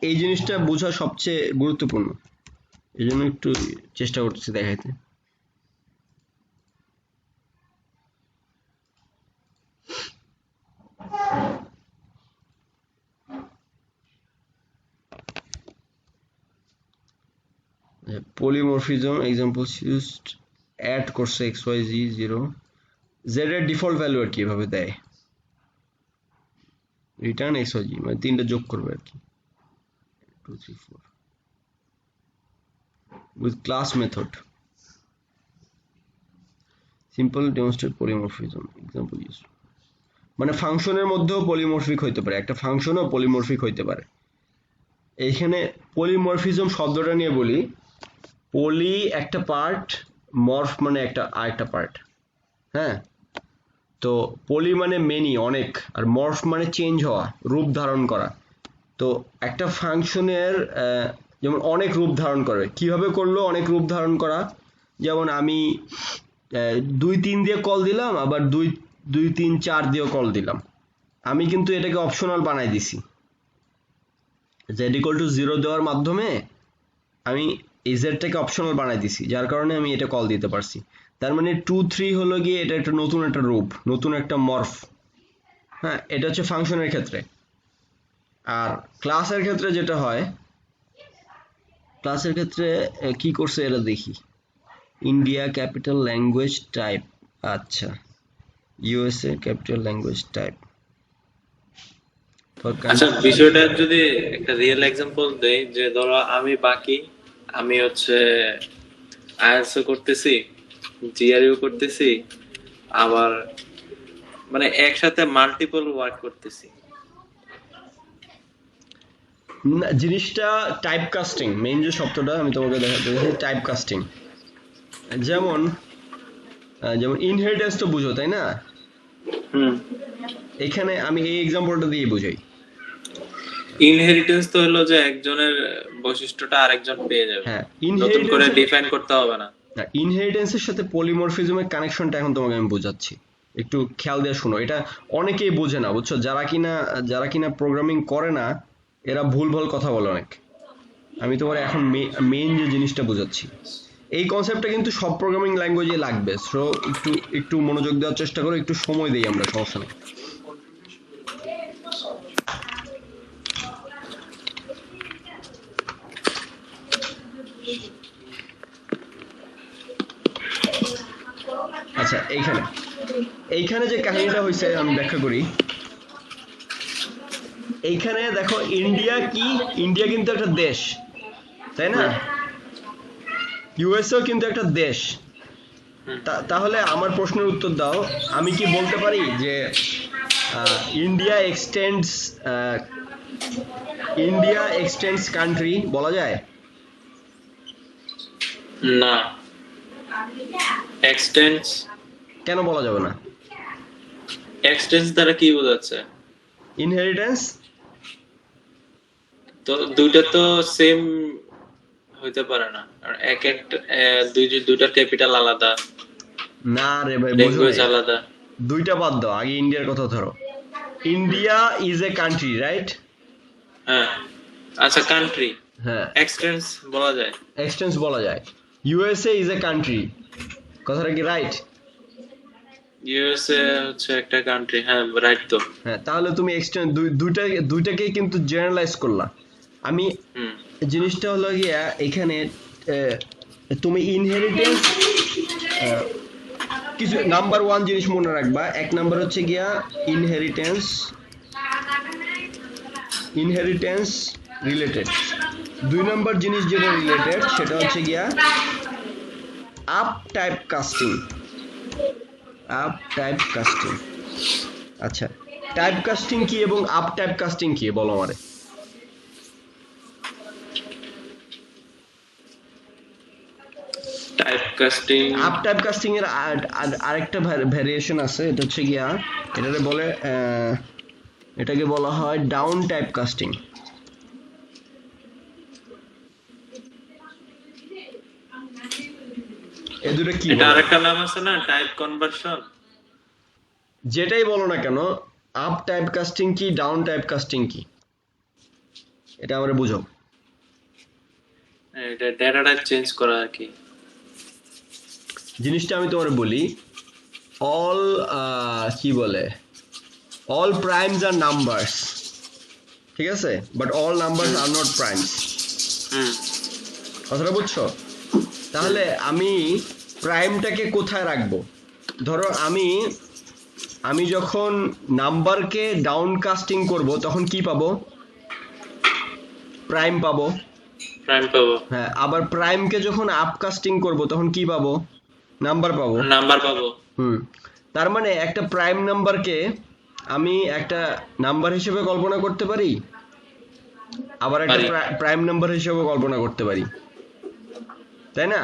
এই জিনিসটা বোঝা সবচেয়ে গুরুত্বপূর্ণ, এই জন্য একটু চেষ্টা করতেছি দেখাইতে। পলিমরফিজম এক্সাম্পলস ইউজড, অ্যাড করছে xyz0, z এর ডিফল্ট ভ্যালু আর কি এভাবে দেয়, রিটার্ন xyz মানে তিনটা যোগ করবে আর কি, 2 3 4 with class method, simple demonstrate polymorphism example used, মানে ফাংশনের মধ্যেও পলিমরফিক হইতে পারে, একটা ফাংশনও পলিমরফিক হইতে পারে। এইখানে পলিমরফিজম শব্দটা নিয়ে বলি, পলি একটা পার্ট, মরফ মানে আরেকটা পার্ট, হ্যাঁ তো পলি মানে মেনি অনেক, আর মরফ মানে চেঞ্জ হওয়া, রূপ ধারণ করা। তো একটা ফাংশনের যেমন অনেক রূপ ধারণ করে, কিভাবে করলো অনেক রূপ ধারণ করা, যেমন আমি 2 3 দিয়ে কল দিলাম, আবার 2 2 3 4 দিয়েও কল দিলাম, আমি কিন্তু এটাকে অপশনাল বানাই দিছি, z=0 দেওয়ার মাধ্যমে আমি এই জেডটাকে অপশনাল বানাই দিছি, যার কারণে আমি এটা কল দিতে পারছি। তার মানে 2 3 হলো গিয়ে এটা একটা নতুন একটা রূপ, নতুন একটা মরফ, হ্যাঁ এটা হচ্ছে ফাংশনের ক্ষেত্রে। আর ক্লাসের ক্ষেত্রে যেটা হয়, ক্লাসের ক্ষেত্রে কি করছে এরা দেখি। ইন্ডিয়া ক্যাপিটাল ল্যাঙ্গুয়েজ টাইপ, আচ্ছা ইউএসএ ক্যাপিটাল ল্যাঙ্গুয়েজ টাইপ। আচ্ছা বিষয়টা যদি একটা রিয়েল এক্সাম্পল দেই, যে ধরো আমি হচ্ছে আইএলটিএস করতেছি, জিআরইউ করতেছি, আবার মানে একসাথে মাল্টিপল ওয়ার্ক করতেছি। জিনিসটা টাইপ কাস্টিং, মেইন যে শব্দটা আমি তোমাকে দেখাচ্ছি টাইপ কাস্টিং। যেমন ইনহেরিটেন্স তো বুঝো তাই না? এখানে আমি এই এক্সাম্পলটা দিয়ে বুঝাই। ইনহেরিটেন্স তো হলো যে একজনের বৈশিষ্ট্যটা আরেকজন পেয়ে যাবে, হ্যাঁ, নতুন করে ডিফাইন করতে হবে না। ইনহেরিটেন্সের সাথে পলিমরফিজমের কানেকশনটা এখন তোমাকে আমি বোঝাচ্ছি, একটু খেয়াল দিয়ে শোনো। এটা অনেকেই বোঝে না, বুঝছো? যারা কিনা প্রোগ্রামিং করে না এরা ভুলভাল কথা বলে অনেক। আমি তোমার এখন মেইন যে জিনিসটা বোঝাচ্ছি, এই কনসেপ্টটা কিন্তু সব প্রোগ্রামিং ল্যাঙ্গুয়েজে লাগবে। সো একটু মনোযোগ দেওয়ার চেষ্টা করো, একটু সময় দেই আমরা, সমস্যা নেই। আচ্ছা এইখানে যে কাহিনীটা হয়েছে আমি ব্যাখ্যা করি। এইখানে দেখো ইন্ডিয়া কি, ইন্ডিয়া কিন্তু একটা দেশ তাই না? ইউএসও কিন্তু একটা দেশ। তাহলে আমার প্রশ্নের উত্তর দাও, আমি কি বলতে পারি যে ইন্ডিয়া এক্সটেন্ডস কান্ট্রি বলা যায়? না। এক্সটেন্স কেন বলা যাবে না? এক্সটেন্স দ্বারা কি বোঝাচ্ছে? ইনহেরিটেন্স। তো দুইটা তো সেম হইতে পারে না, এক একটা দুইটা ক্যাপিটাল আলাদা, না রে ভাই, ল্যাঙ্গুয়েজ আলাদা। দুইটা বাদ দাও, আগে ইন্ডিয়ার কথা ধরো। India is a country, right? হ্যাঁ আচ্ছা, কান্ট্রি। হ্যাঁ, এক্সটেন্স বলা যায়, এক্সটেন্স বলা যায়। ইউএসএ ইজ এ কান্ট্রি, কথাটা কি রাইট? ইউএসএ হচ্ছে একটা কান্ট্রি, হ্যাঁ রাইট তো। হ্যাঁ, তাহলে তুমি এক্সটেন্স দুইটাকেই কিন্তু জেনারেলাইজ করলা। আমি জিনিসটা হলো গিয়া এখানে তুমি ইনহেরিটেন্স কিছু নাম্বার ওয়ান জিনিস মনে রাখবা। এক নাম্বার হচ্ছে গিয়া ইনহেরিটেন্স রিলেটেড। দুই নাম্বার জিনিস যেটা রিলেটেড সেটা হচ্ছে গিয়া আপ টাইপ কাস্টিং। আচ্ছা, টাইপ কাস্টিং কি এবং আপ টাইপ কাস্টিং কি বলো আমারে। Type casting, up type casting এর আরেকটা ভ্যারিয়েশন আছে, এটা হচ্ছে গিয়া এটাকে বলা হয় ডাউন টাইপ কাস্টিং। এই দুটো কি? এটা আরেকটা নাম আছে না, টাইপ কনভার্সন। যেটাই বলো না কেন, আপ টাইপ কাস্টিং কি, ডাউন টাইপ কাস্টিং কি, এটা আমরা বুঝাও। এটা ডেটা চেঞ্জ করা আর কি। জিনিসটা আমি তোমার বলি, অল প্রাইমস আর নাম্বারস, ঠিক আছে? But all numbers are not primes. কথাটা বুঝছো? তাহলে আমি প্রাইমটাকে কোথায় রাখবো? ধরো আমি যখন নাম্বারকে ডাউন কাস্টিং করব তখন কি পাবো? প্রাইম পাবো। হ্যাঁ, আবার প্রাইমকে যখন আপ কাস্টিং করব তখন কি পাবো? নাম্বার পাবো। তার মানে একটা প্রাইম নাম্বারকে আমি একটা নাম্বার হিসেবে কল্পনা করতে পারি, আবার একটা প্রাইম নাম্বার হিসেবে কল্পনা করতে পারি, তাই না?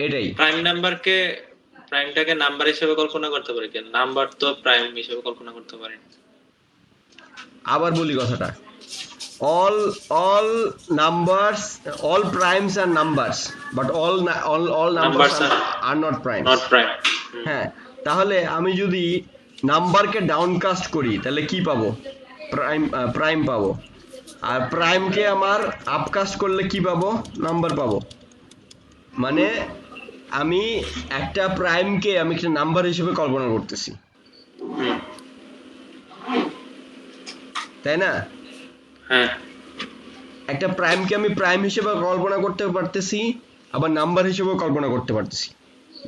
এটাই প্রাইমটাকে নাম্বার হিসেবে কল্পনা করতে পারি, কেন নাম্বার তো প্রাইম হিসেবে কল্পনা করতে পারি। আবার বলি কথাটা, all primes are numbers but all numbers are not primes. হ্যাঁ, তাহলে আমি যদি নাম্বারকে ডাউনকাস্ট করি তাহলে কি পাবো? প্রাইম পাবো। আর প্রাইমকে আমার আপকাস্ট করলে কি পাবো? নাম্বার পাবো। মানে আমি একটা প্রাইমকে আমি একটা নাম্বার হিসেবে কল্পনা করতেছি, তাই না? হ্যাঁ একটা প্রাইমকে আমি প্রাইম হিসেবে কল্পনা করতে পারতেছি, আবার নাম্বার হিসেবেও কল্পনা করতে পারতেছি।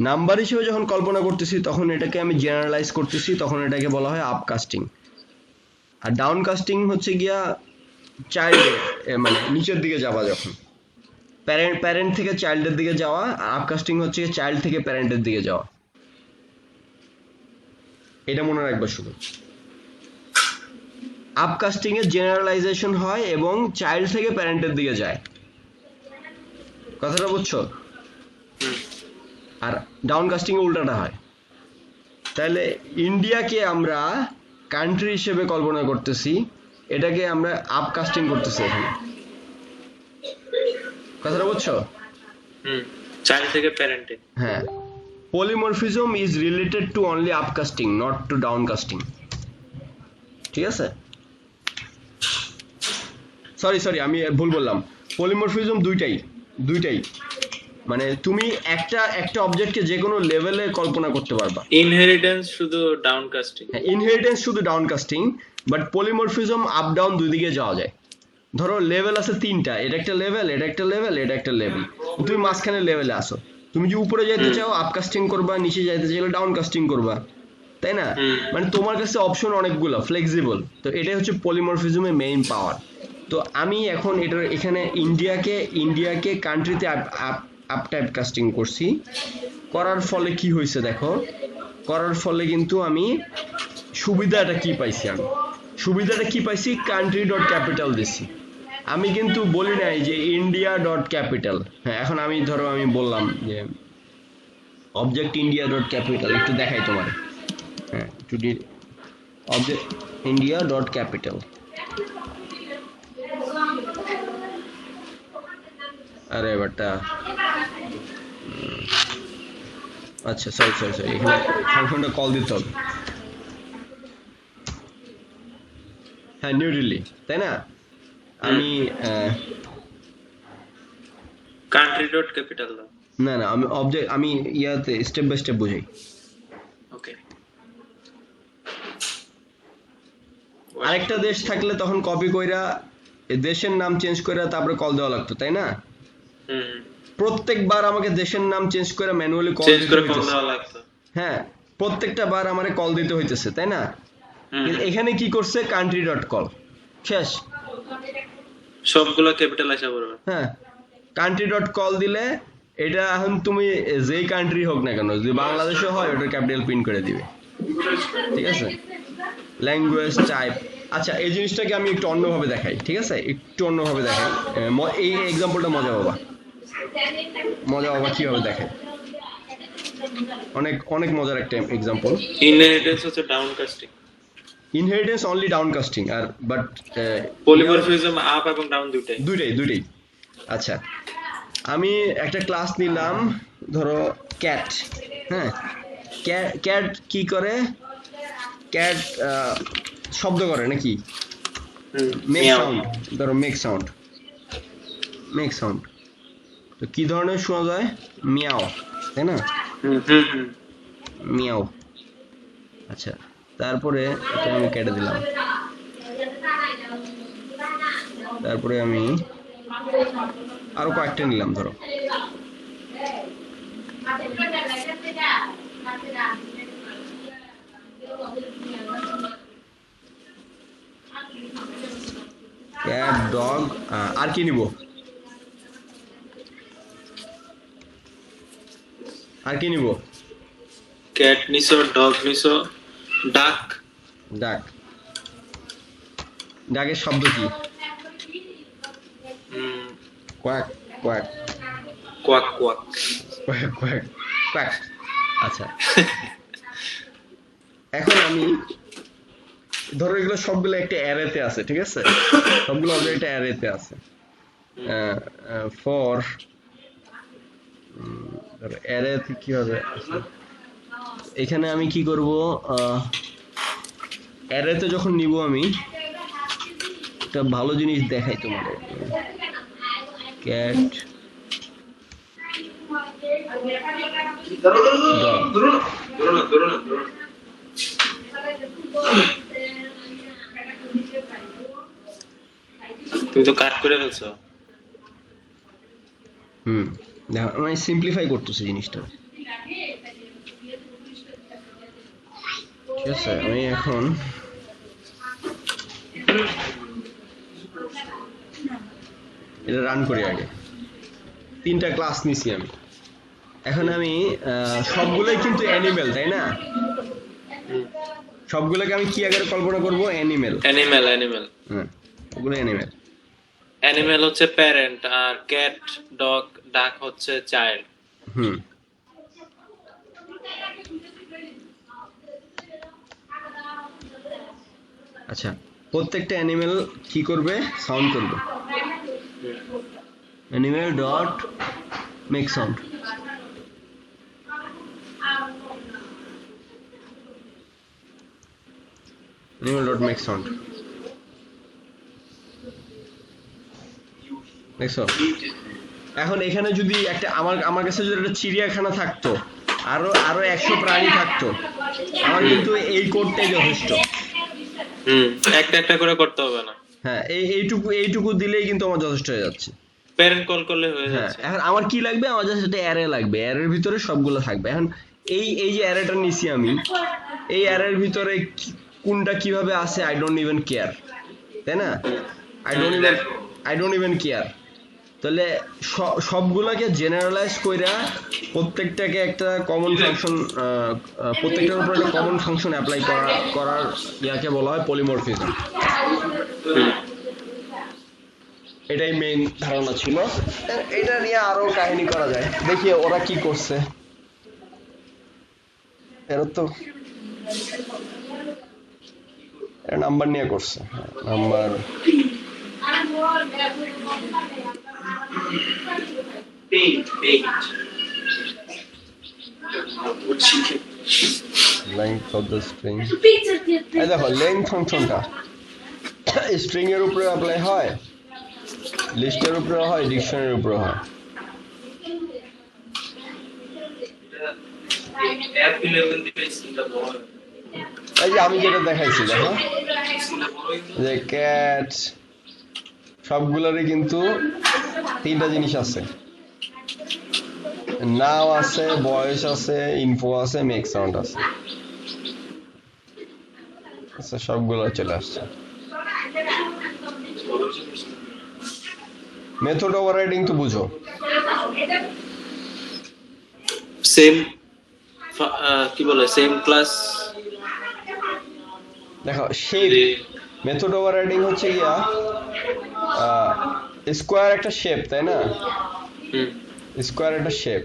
নাম্বার হিসেবে যখন কল্পনা করতেছি তখন এটাকে আমি জেনারেলাইজ করতেছি, তখন এটাকে বলা হয় আপকাস্টিং। আর ডাউনকাস্টিং হচ্ছে গিয়া চাইল্ড, মানে নিচের দিকে যাওয়া, যখন প্যারেন্ট থেকে চাইল্ডের দিকে যাওয়া। আর আপকাস্টিং হচ্ছে চাইল্ড থেকে প্যারেন্টের দিকে যাওয়া। এটা মনে রাখবা শুধু। আপকাস্টিং এর জেনারেলাইজেশন হয় এবং চাইল্ড থেকে প্যারেন্টের দিকে যায়, কথাটা বুঝছো? আর ডাউনকাস্টিং এ উল্টাটা হয়। তাহলে ইন্ডিয়াকে আমরা কান্ট্রি হিসেবে কল্পনা করতেছি, এটাকে আমরা আপকাস্টিং করতেছি এখানে, কথাটা বুঝছো? চাইল্ড থেকে প্যারেন্টে। হ্যাঁ, polymorphism is related to only upcasting, not to downcasting. ঠিক আছে, সরি আমি ভুল বললাম। পলিমরফিজম দুইটাই, মানে তুমি একটা অবজেক্টকে যে কোনো লেভেলে কল্পনা করতে পারবা। ইনহেরিটেন্স শুধু ডাউনকাস্টিং। হ্যাঁ, ইনহেরিটেন্স শুধু ডাউনকাস্টিং, বাট পলিমরফিজম আপ ডাউন দুই দিকে যাওয়া যায়। ধরো লেভেল আছে তিনটা, এটা একটা লেভেল, এটা একটা লেভেল, এটা একটা লেভেল, তুমি মাঝখানে লেভেলে আসো। তুমি যদি উপরে যাইতে চাও আপকাস্টিং করবা, নিচে যাইতে চাইলে ডাউনকাস্টিং করবা, তাই না? মানে তোমার কাছে অপশন অনেকগুলো, ফ্লেক্সিবল। তো এটাই হচ্ছে পলিমরফিজমের মেইন পাওয়ার। তো আমি এখন এখানে ইন্ডিয়াকে কান্ট্রিতে আপ টাইপ কাস্টিং করছি। করার ফলে কি হয়েছে দেখো, করার ফলে কিন্তু আমি সুবিধাটা কি পাইছি, কান্ট্রি ডট ক্যাপিটাল দিছি। আমি কিন্তু বলি নাই যে ইন্ডিয়া ডট ক্যাপিটাল। হ্যাঁ, এখন আমি বললাম যে অবজেক্ট ইন্ডিয়া ডট ক্যাপিটাল, একটু দেখাই তোমার। হ্যাঁ, অবজেক্ট ইন্ডিয়া ডট ক্যাপিটাল। আরে বাটা, আচ্ছা সরি এখানে ফাংশনটা কল দিতে হবে। হ্যাঁ, নিউ দিল্লি, তাই না? আমি কান্ট্রি ডট ক্যাপিটাল দাও। না আমি ইয়াতে স্টেপ বাই স্টেপ বুঝাই। ওকে, আরেকটা দেশ থাকলে তখন কপি কইরা দেশের নাম চেঞ্জ কইরা তারপরে কল দেওয়া লাগতো, তাই না? প্রত্যেকবার আমাকে দেশের নাম চেঞ্জ করে ম্যানুয়ালি কল দিতে হইতেছে। হ্যাঁ, প্রত্যেকটা বার আমারে কল দিতে হইতেছে, তাই না? এখানে কি করছে, কান্ট্রি ডট কল, শেষ, সবগুলো ক্যাপিটাল আসা পড়বে। হ্যাঁ, কান্ট্রি ডট কল দিলে এটা এখন তুমি যেই কান্ট্রি হোক না কেন, যদি বাংলাদেশে হয় ওটা ক্যাপিটাল প্রিন্ট করে দিবে। ঠিক আছে, ল্যাঙ্গুয়েজ টাইপ। আচ্ছা, এই জিনিসটাকে আমি একটু অন্যভাবে দেখাই, ঠিক আছে? এই এক্সাম্পলটা মজা পাবা কিভাবে দেখাই, অনেক মজার একটা এক্সাম্পল। ইনহেরিটেন্স হচ্ছে ডাউনকাস্টিং, ইনহেরিটেন্স অনলি ডাউনকাস্টিং, আর বাট পলিমরফিজম আপ এবং ডাউন দুইটাই। আচ্ছা, আমি একটা ক্লাস নিলাম, ধরো ক্যাট। হ্যাঁ, ক্যাট কি করে? ক্যাট শব্দ করে নাকি? মেক সাউন্ড, ধরো মেক সাউন্ড। তো কি ধরনের শোনা যায়? মিয়াও, তাই না? মিয়াও। আচ্ছা, তারপরে এটা আমি কেটে দিলাম। তারপরে আমি আরো কয়েকটা নিলাম, ধরো ক্যাট, ডগ, আর কি নিব? ক্যাট নিছো, ডগ নিছো, ডাকের শব্দ কি? Quack quack quack quack quack quack quack. আচ্ছা, এখন আমি ধরো এগুলো সবগুলো একটা অ্যারেতে আছে, ঠিক আছে? সবগুলো একটা অ্যারেতে আছে। ফর অ্যারেতে কি হবে? এখানে আমি কি করব, অ্যারেতে যখন নিব আমি একটা ভালো জিনিস দেখাই তোমাদের। ক্যাট, তুমি তো কাট করে ফেলছো। দেখো আমি সিম্পলিফাই করতেছি জিনিসটা, ঠিক আছে? আমি এখন এটা রান করি। আগে 3টা ক্লাস নিছি আমি। এখন আমি সবগুলোই কিন্তু অ্যানিমেল, তাই না? সবগুলোকে আমি কি আগে কল্পনা করব? অ্যানিমেল। অ্যানিমেল হ্যাঁ, ওগুলো অ্যানিমেল। অ্যানিমেল হচ্ছে প্যারেন্ট, আর ক্যাট, ডগ, ডাক হচ্ছে চাইল্ড। হুম আচ্ছা, প্রত্যেকটা অ্যানিমেল কি করবে? সাউন্ড করবে। Animal dot make sound. Animal dot make sound, দেখছো? এখন এখানে যদি একটা আমার কাছে যদি একটা চিড়িয়াখানা থাকতো, আরো 100 প্রাণী থাকতো, আমার কিন্তু এই কোডটাই যথেষ্ট। একটা একটা করে করতে হবে না। হ্যাঁ, এইটুকু দিলেই কিন্তু আমার যথেষ্ট হয়ে যাচ্ছে। প্যারেন্ট কল করলে হয়ে হ্যাঁ, যাচ্ছে। এখন আমার কি লাগবে? আমার জাস্ট একটা অ্যারে লাগবে, অ্যারের ভিতরে সবগুলো থাকবে। এখন এই যে অ্যারেটা নিছি আমি, এই অ্যারের ভিতরে কোনটা কিভাবে আছে আই ডোন্ট ইভেন কেয়ার, তাই না? I don't even care. তাহলে সবগুলোকে জেনারেলাইজ কইরা প্রত্যেকটাকে একটা কমন ফাংশন, প্রত্যেকটার উপর একটা কমন ফাংশন অ্যাপ্লাই করার ইয়াকে বলা হয় পলিমরফিজম। এটাই মেইন ধারণা ছিল। এটা নিয়ে আরো কাহিনী করা যায়, দেখি ওরা কি করছে। এর তো নাম্বার নিয়ে করছে, number length of the string। এই দেখো লেন্থ ফাংশনটা স্ট্রিং এর উপরে অ্যাপ্লাই হয়, লিস্টের উপরে হয়, ডিকশনারির উপরে হয়। এই যে আমি যেটা দেখাইছি, দেখো যে ক্যাট, সবগুলোরই কিন্তু 3টা জিনিস আছে, নাও আছে, ভয়েস আছে, ইনফো আছে, মেক সাউন্ড আছে। আচ্ছা, সবগুলো চলে আসছে। মেথড ওভাররাইডিং তো বুঝো? সেম কি বলে, সেম ক্লাস। দেখো শেপ, মেথড ওভাররাইডিং হচ্ছে গিয়া স্কোয়ার একটা শেপ, তাই না? স্কোয়ার একটা শেপ।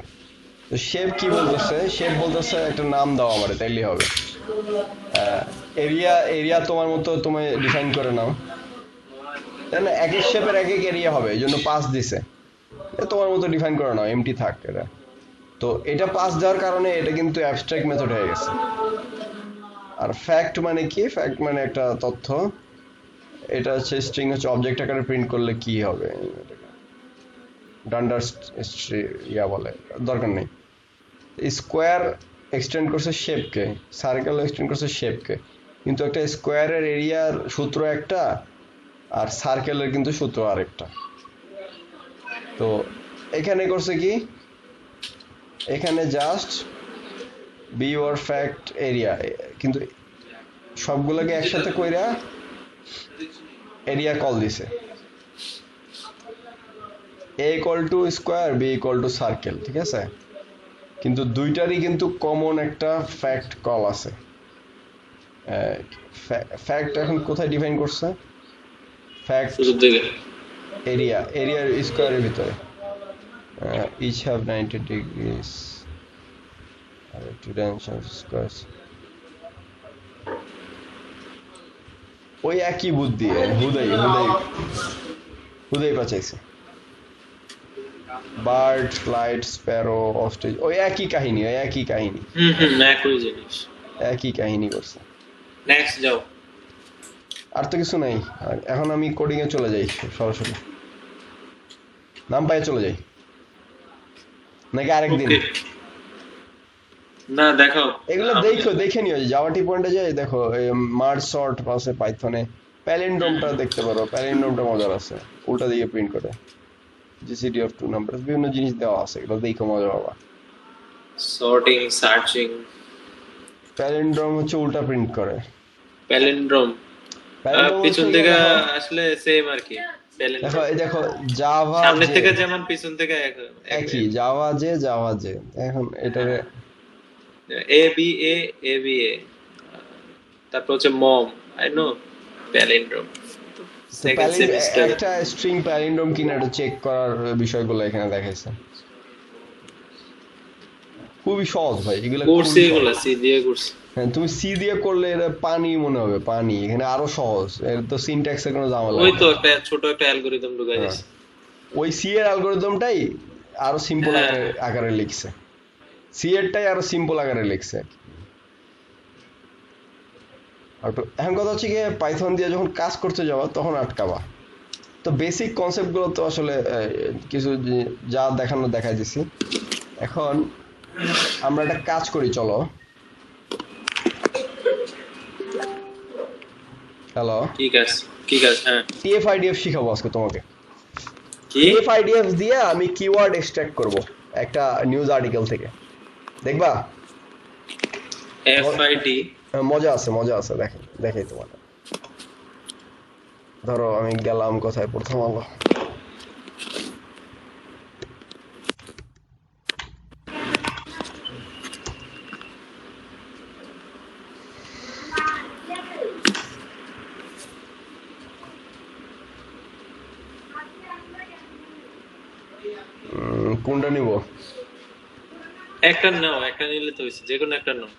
তো শেপ কি বলতেছে? শেপ বলতেছে একটা নাম দাও আমারে, তাইলেই হবে। এরিয়া তোমার মতো তুমি ডিফাইন করে নাও, তাই না? এক এক শেপের এক এক এরিয়া হবে, এই জন্য পাস দিছে। তোমার মতো ডিফাইন করে নাও, এমটি থাক এটা। তো এটা পাস দেওয়ার কারণে এটা কিন্তু অ্যাবস্ট্রাক্ট মেথড হয়ে গেছে। আর ফ্যাক্ট মানে কি? ফ্যাক্ট মানে একটা তথ্য। এটা হচ্ছে স্ট্রিং, হচ্ছে অবজেক্ট আকারে প্রিন্ট করলে কি হবে, ডান্ডার ইয়া বলে, দরকার নেই। স্কোয়ার এক্সটেন্ড করছে শেপকে, সার্কেল এক্সটেন্ড করছে শেপকে, কিন্তু একটা স্কোয়ারের এরিয়ার সূত্র একটা, আর সার্কেলের কিন্তু সূত্র আরেকটা। তো এখানে করছে কি, এখানে just B or fact area, কিন্তু সবগুলোকে একসাথে কইরা এরিয়া কল দিছে। a equal to square, B equal to circle, ঠিক আছে? কিন্তু দুইটারই কিন্তু কমন একটা ফ্যাক্ট কল আছে। ফ্যাক্ট এখন কোথায় ডিফাইন করছে? ফ্যাক্ট এরিয়ার স্কোয়ারের ভিতরে। each have 90 degrees two dimensions squares। ওই একই বুদ্ধি হুদাই বাঁচাইছে। বার্ড, ফ্লাইট, স্প্যারো, অস্ট্রিচ, ওই একই কাহিনী একই কাহিনী করছে। নেক্সট যাও। আর তো কিছু নাই। এখন আমি কোডিং এ চলে যাই, সরাসরি নাম পায়ে চলে যাই, নাকি আরেকদিন? না, দেখো এগুলো দেখে নিও। জাভা টি পয়েন্টে যাই, দেখো মার্জ সর্ট আছে পাইথনে, প্যালিন্ড্রোমটা দেখতে পারো, প্যালিন্ড্রোমটা মজার আছে, উল্টা দিকে প্রিন্ট করে জিসিডি অফ টু নাম্বারস, বিভিন্ন জিনিস দেওয়া আছে, এগুলো দেখো মজা পাবা। Sorting, searching. প্যালিন্ড্রোম হচ্ছে উল্টা প্রিন্ট করে। প্যালিন্ড্রোম প্যালিন্ড্রোম পিছন থেকে আসলে সেম আর কি। দেখো প্যালিন্ড্রোম এই দেখো জাভা সামনে থেকে যেমন পিছন থেকে একই, জাভা যে এখন এটারে এ বি এ তারপর হচ্ছে mm, I know palindrome. Second semester একটা স্ট্রিং প্যালিন্ড্রোম কিনা এটা চেক করার বিষয়গুলো এখানে দেখাইছে। খুবই সহজ ভাই এগুলো, কোর্স এগুলো সি দিয়ে কোর্স। হ্যাঁ তুমি সি দিয়ে করলে এটা পানি মনে হবে, পানি। এখানে আরো সহজ, এর তো সিনট্যাক্সের কোনো ঝামেলা ওই নেই। তো একটা ছোট একটা অ্যালগরিদম ঢুকাই দিয়েছে। ওই সি এর অ্যালগরিদমটাই আরো সিম্পল আকারে লিখছে, সি এরটাই আরো সিম্পল আকারে লিখছে। আর এখন কথা হচ্ছে কি, পাইথন দিয়ে যখন কাজ করতে যাওয়া তখন আটকাবা। তো বেসিক কনসেপ্ট গুলো তো আসলে কিছু যা দেখানো দেখাই দিছি। এখন আমরা একটা কাজ করি, চলো। হ্যালো, ঠিক আছে। হ্যাঁ, টিএফআইডিএফ শিখাবো আজকে তোমাকে। কি টিএফআইডিএফ দিয়ে আমি কিওয়ার্ড এক্সট্রাক্ট করব একটা নিউজ আর্টিকেল থেকে, দেখবা? এফআইডি মজা আছে, দেখাই তোমাকে। ধরো আমি গেলাম কোথায়, প্রথম আলো। কোনটা নিব? একটা নাও, একটা নিলে তো হইছে, যে কোনো একটা নাও।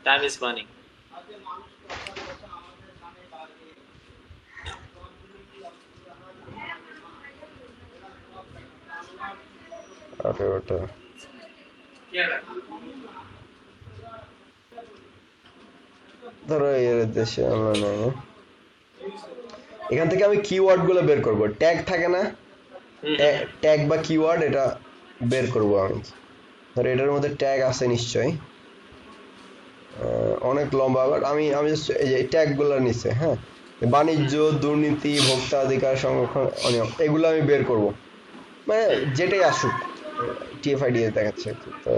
Time is money. আরে ওটা ধরো এর দেশে আমরা নেই। এখান থেকে আমি কিওয়ার্ড গুলো বের করব, ট্যাগ থাকে না, ট্যাগ বা কিওয়ার্ড, এটা বের করব আমি। ধরো এটার মধ্যে ট্যাগ আছে নিশ্চয়ই, অনেক লম্বা। আবার আমি এই যে ট্যাগ গুলো নিচ্ছে, হ্যাঁ, বাণিজ্য, দুর্নীতি, ভোক্তাধিকার সংরক্ষণ, অনিয়ম, এগুলো আমি বের করব, মানে যেটাই আসুক টিএফআইডি দেখাচ্ছে। তো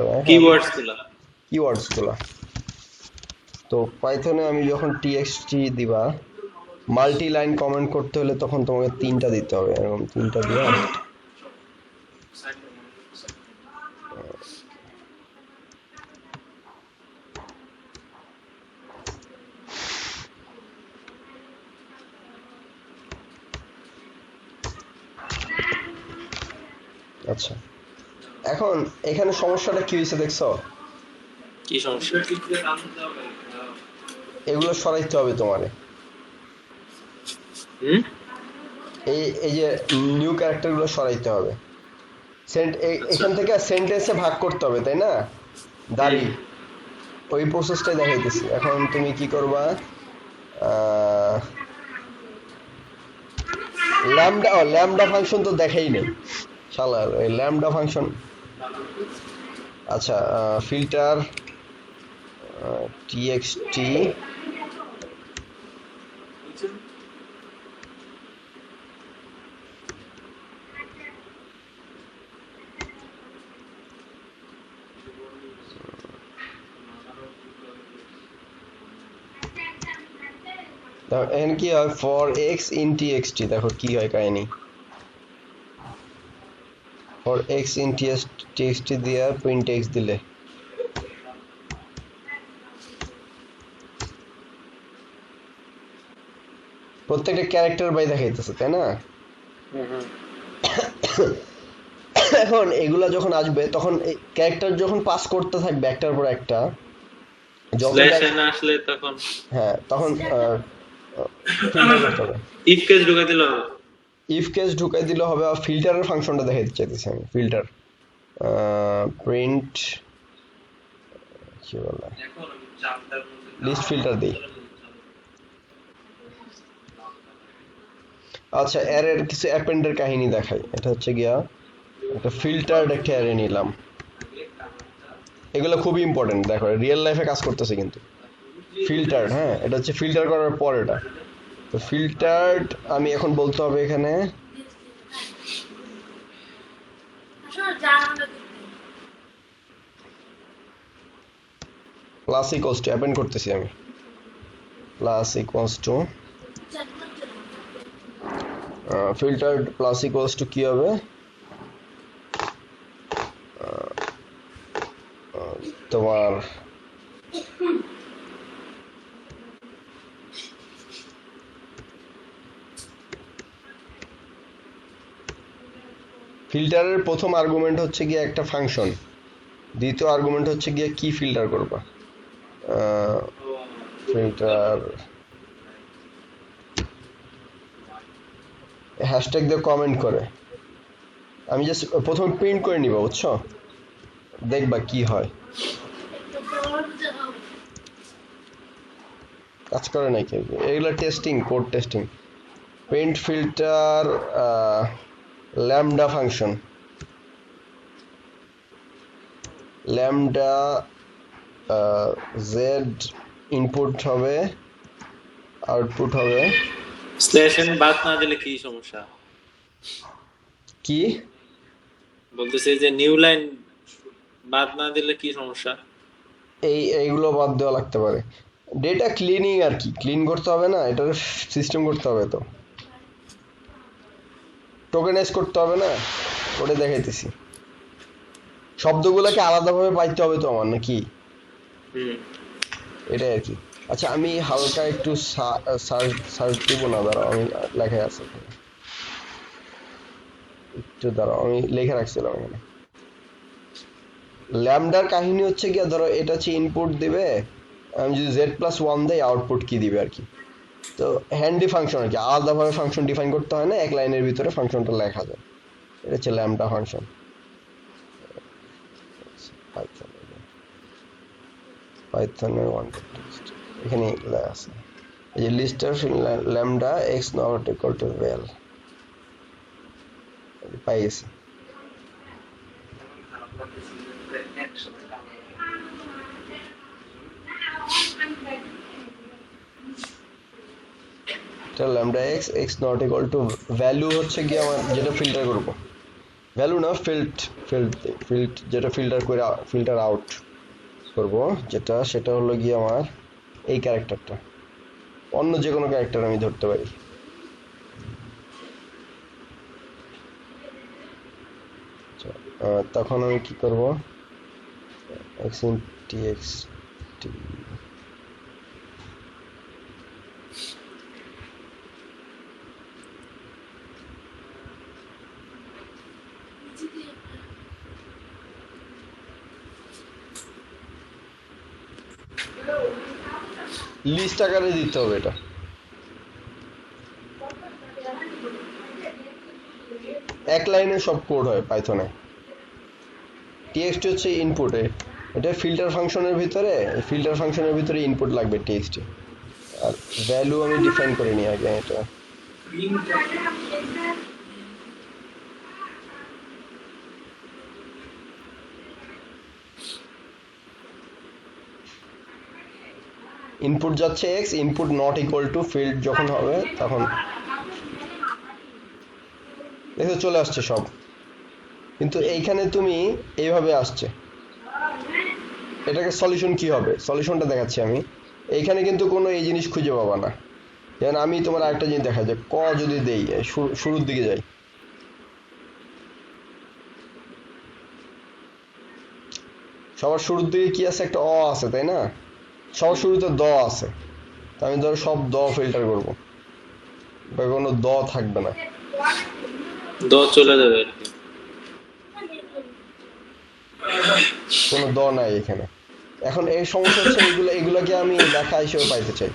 কিওয়ার্ডস গুলা তো পাইথনে আমি যখন টিএক্সটি দিবা, মাল্টি লাইন কমেন্ট করতে হলে তখন তোমাকে 3টা দিতে হবে, এরকম 3টা দিবা। আচ্ছা, এখন এখানে সমস্যাটা কি হয়েছে দেখছো? কি সমস্যা? এগুলো সরাইতে হবে তোমারে। এই যে নিউ ক্যারেক্টার গুলো সরাইতে হবে, এখান থেকে সেন্টেন্সে ভাগ করতে হবে, তাই না? দাবি, ওই প্রসেসটাই দেখাইতেছি। এখন তুমি কি করবা, ল্যামডা ফাংশন তো দেখাই নেই শালার, ওই ল্যামডা ফাংশন। আচ্ছা, ফিল্টার টিএক্সটি এখানে কি হয়, ফর এক্স ইন টিএক্সটি, দেখো কি হয় কাহিনী। ফর এক্স ইন টিএক্সটি দিয়ে প্রিন্ট এক্স দিলে প্রত্যেকটা ক্যারেক্টার বাই দেখাইতেছে, তাই না? এখন এগুলা যখন আসবে তখন ক্যারেক্টার যখন পাস করতে থাকবে একটার পর একটা, আসলে তখন হ্যাঁ তখন ইফ কেস ঢুকাই দিলে হবে। আর ফিল্টারের ফাংশনটা দেখাইতে চাইতেছি আমি, ফিল্টার প্রিন্ট কি বলে, লিস্ট ফিল্টার দিই। আচ্ছা, অ্যারের কিছু অ্যাপেন্ডের কাহিনী দেখাই। এটা হচ্ছে গিয়া একটা ফিল্টার, একটা অ্যারে নিলাম, এগুলো খুবই ইম্পর্টেন্ট, দেখো রিয়েল লাইফে কাজ করতেছে কিন্তু। ফিল্টার, হ্যাঁ, এটা হচ্ছে ফিল্টার করার পর এটা তো ফিল্টার্ড আমি এখন বলতে হবে এখানে আসলে জানালা প্লাস ইকুয়ালস টু অ্যাপেন্ড করতেছি আমি plus equals to filtered plus equals to কি হবে তোমার ফিল্টারের প্রথম আর্গুমেন্ট হচ্ছে গিয়ে একটা ফাংশন, দ্বিতীয় আর্গুমেন্ট হচ্ছে গিয়ে কি ফিল্টার করবা। ফিল্টার হ্যাশট্যাগ দিয়ে কমেন্ট করে আমি জাস্ট প্রথমে প্রিন্ট করে নিব, বুঝছো, দেখবা কি হয়। কাজ করে নাকি এগুলো testing, code testing. Print filter lambda function, lambda Z input হবে, আউটপুট হবে স্ল্যাশ এন বাদ না দিলে কি সমস্যা? কি বলতেছে যে নিউ লাইন বাদ না দিলে কি সমস্যা? এইগুলো বাদ দেওয়া লাগতে পারে। ডেটা ক্লিনিং আর কি, ক্লিন করতে হবে না, এটার সিস্টেম করতে হবে, তো টোকেনাইজ করতে হবে না, ওটা দেখাইতেছি। শব্দগুলোকে আলাদাভাবে পাইতে হবে তো আমার, নাকি এটাই আর কি। আচ্ছা আমি হালকা একটু সার্চ দিব না, দাঁড়াও আমি লেখাই আছে একটু, দাঁড়াও আমি লিখে রাখছিলাম এখানে। ল্যামডার কাহিনী হচ্ছে কি, ধরো এটা হচ্ছে ইনপুট দিবে, আমি যদি z+1 দেই আউটপুট কি দিবে আর কি। তো হ্যান্ডি ফাংশন আর কি, আলাদাভাবে ফাংশন ডিফাইন করতে হয় না, এক লাইনের ভিতরে ফাংশনটা লেখা যায়। এটা হচ্ছে ল্যামডা ফাংশন। পাইথনের এখানে আছে এই যে Lister lambda x not equal to val পাই গেছি। Lambda x not equal to value হচ্ছে কি আমার যেটা ফিল্টার করব, ভ্যালু না ফিল্ড যেটা ফিল্টার করে ফিল্টার আউট করব যেটা, সেটা হলো গিয়ে আমার এই ক্যারেক্টারটা, অন্য যে কোনো ক্যারেক্টার আমি ধরতে পারি। তখন আমি কি করব, x txt লিস্ট আকারে দিতে হবে। এটা এক লাইনে সব কোড হয় পাইথনে। টিএক্সটি হচ্ছে ইনপুটে, এটা ফিল্টার ফাংশনের ভিতরে, ফিল্টার ফাংশনের ভিতরে ইনপুট লাগবে টিএক্সটি, আর ভ্যালু আমি ডিফাইন করে নিই আগে। এটা ইনপুট যাচ্ছে x, input not equal to field যখন হবে তখন দেখো চলে আসছে সব, কিন্তু এইখানে তুমি এইভাবে আসছে। এটাকে সলিউশন কি হবে, সলিউশনটা দেখাচ্ছি আমি। এইখানে কিন্তু কোনো এই জিনিস খুঁজে পাবা না। যেমন আমি তোমার আরেকটা জিনিস দেখা যায়, ক যদি দেই শুরুর দিকে যাই, সবার শুরুর দিকে কি আছে, একটা অ আছে তাই না, সবার শুরুতে দ আছে, তা আমি ধরো সব দ ফিল্টার করব, বা কোনো দ থাকবে না, দ চলে যাবে আর কি, কোনো দ নাই এখানে। এখন এই সমস্যা হচ্ছে এগুলোকে আমি লেখা হিসেবে পাইতে চাই।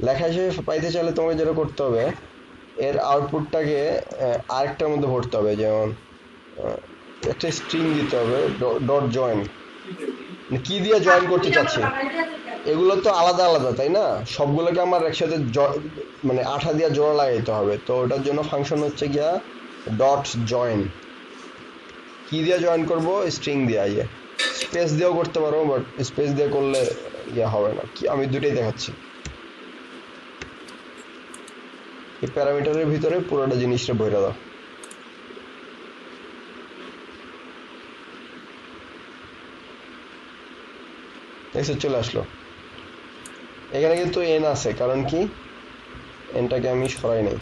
লেখা হিসেবে পাইতে চাইলে তোমাকে যেটা করতে হবে, এর আউটপুটটাকে আরেকটার মধ্যে ভরতে হবে। যেমন একটা স্ট্রিং দিতে হবে, ডট জয়েন, কি দিয়ে জয়েন করতে চাচ্ছি, এগুলো তো আলাদা আলাদা তাই না, সবগুলোকে আমার একসাথে মানে আঠা দিয়ে জোড়া লাগাইতে হবে। তো ওটার জন্য ফাংশন হচ্ছে গিয়া ডট জয়েন। কি দিয়ে জয়েন করব, স্ট্রিং দিয়ে, স্পেস দিয়েও করতে পারো, বাট স্পেস দিয়ে করলে ইয়ে হবে না। কি আমি দুটোই দেখাচ্ছি। এই প্যারামিটারের ভিতরে পুরোটা জিনিসটা ভরে দাও। দেখছো চলে আসলো। এখানে কিন্তু এন আছে, কারণ কি এনটাকে আমি সরাই নাই।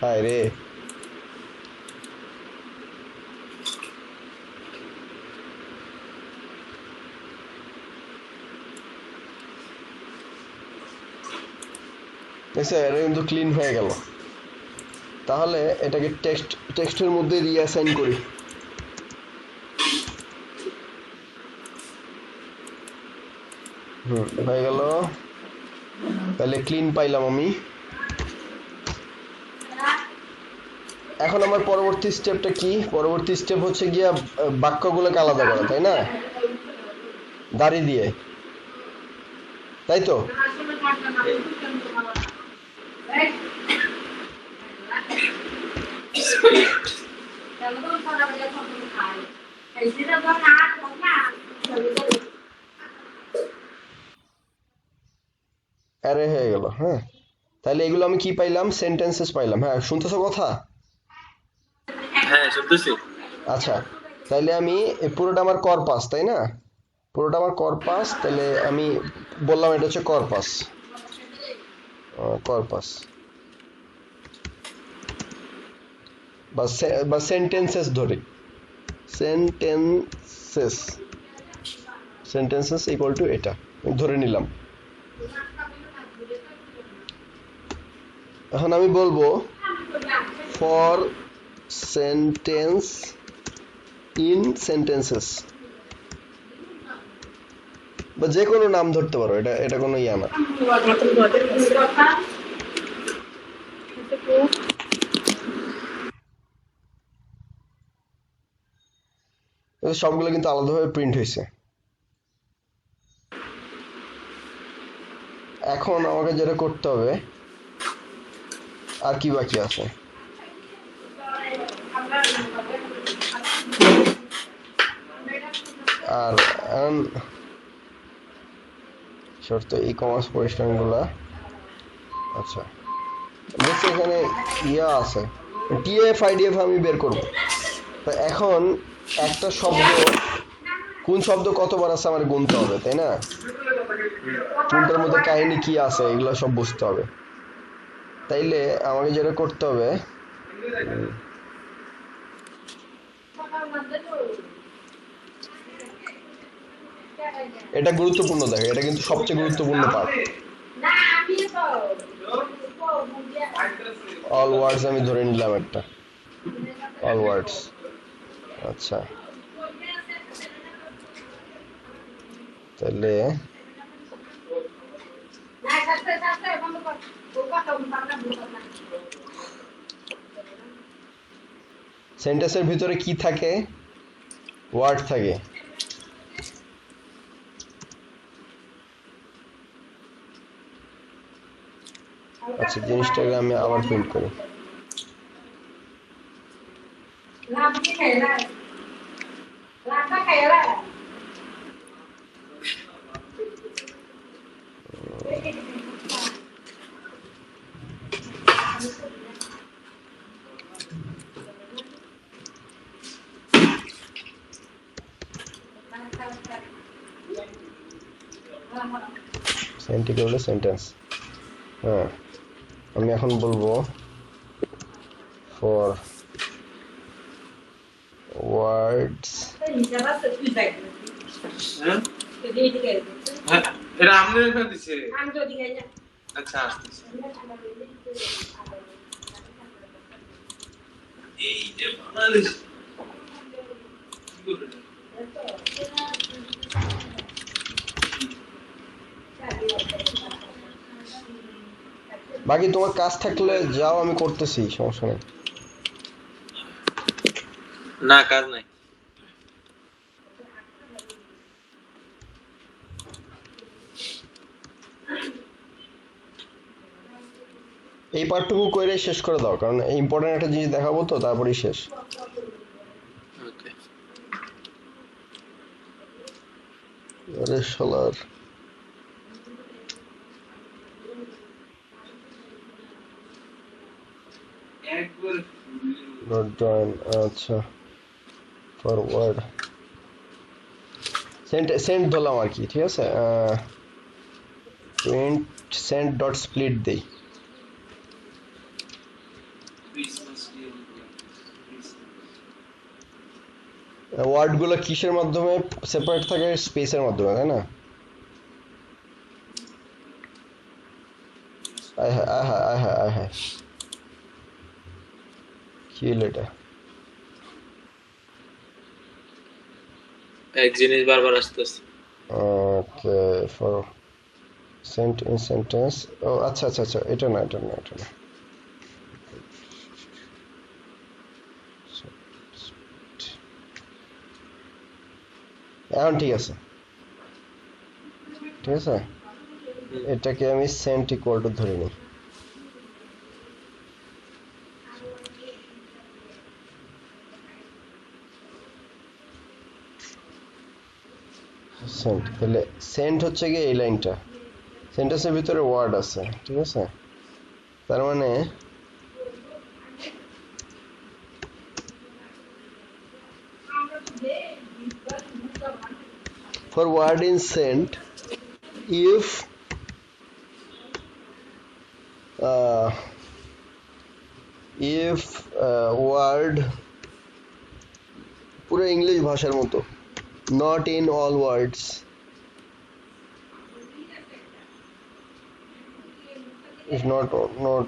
হায় রে, দেখছো এটা কিন্তু ক্লিন হয়ে গেল। তাহলে এটাকে টেক্সটের মধ্যে রিঅ্যাসাইন করি। হয়ে গেল। তাহলে ক্লিন পাইলাম আমি। এখন আমার পরবর্তী স্টেপটা কি? পরবর্তী স্টেপ হচ্ছে গিয়া বাক্যগুলোকে আলাদা করা, তাই না? দাড়ি দিয়ে, তাই তো? অ্যারে হয়ে গেল। হ্যাঁ, তাহলে এগুলো আমি কি পাইলাম? সেন্টেন্সেস পাইলাম। হ্যাঁ, শুনতেছো কথা? হ্যাঁ শুনতেছি। আচ্ছা, তাইলে আমি পুরোটা আমার কর্পাস, তাই না? পুরোটা আমার কর্পাস। তাহলে আমি বললাম এটা হচ্ছে কর্পাস। কর্পাস বা সেন্টেন্সেস ধরি। সেন্টেন্সেস সেন্টেন্সেস ইকুয়াল টু এটা ধরে নিলাম। এখন আমি বলবো ফর সেন্টেন্স ইন সেন্টেন্সেস, বা যে কোনো নাম ধরতে পারো, এটা এটা কোনো ইয়া না। সবগুলো কিন্তু আলাদাভাবে প্রিন্ট হয়েছে। এখন আমাকে যেটা করতে হবে, আর কি বাকি আছে? আর শর্ত ই কমার্স প্রতিষ্ঠানগুলা। আচ্ছা, দেখছি এখানে ইয়া আছে, টিএফ আইডিএফ আমি বের করব। তা এখন একটা শব্দ, কোন শব্দ কতবার আছে আমার গুনতে হবে, তাই না? কোনটার মধ্যে কাহিনী কি আছে এগুলো সব বুঝতে হবে। তাইলে আমাকে যেটা করতে হবে, এটা গুরুত্বপূর্ণ, দেখো এটা কিন্তু সবচেয়ে গুরুত্বপূর্ণ পার্ট। অল ওয়ার্ডস আমি ধরে নিলাম একটা, অল ওয়ার্ডস। আচ্ছা, তাহলে সেন্টেন্সের ভিতরে কি থাকে? ওয়ার্ড থাকে। আচ্ছা, জিনিসটাকে আমি আবার প্রিন্ট করি। সেন্টিকে হলো সেন্টেন্স। হ্যাঁ, আমি এখন বলবো ফর ওয়ার্ডস। এটা আমনে এখানে দিছে। আচ্ছা, এই যে বাংলাদেশ বাকি তোমার কাজ থাকলে যাও, আমি করতেছি, সমস্যা নেই। না কাজ নাই। এই পার্টটুকু করে শেষ করে দাও, কারণ ইম্পর্টেন্ট একটা জিনিস দেখাবো তো, তারপরেই শেষ। ওকে। আরে শালার, জয়েন আচ্ছা ফরওয়ার্ড সেন্ড ধরলাম আর কি, ঠিক আছে। প্রিন্ট সেন্ড ডট স্প্লিট দেই। ওয়ার্ড গুলো কিসের মাধ্যমে সেপারেট থাকে? স্পেসের মাধ্যমে, তাই না? আয় কি হলো এটা? এক জিনিস বারবার আসতেছে। Okay for sent in sentence. ও আচ্ছা, এটা না। এখন ঠিক আছে। এটাকে আমি সেন্ট ইকুয়াল টু ধরে নিই। সেন্ট, তাহলে সেন্ট হচ্ছে গিয়ে এই লাইনটা, সেন্টেন্সের ভিতরে ওয়ার্ড আছে, ঠিক আছে। তার মানে for word in sent, if word পুরো ইংলিশ ভাষার মতো, not in all words, if not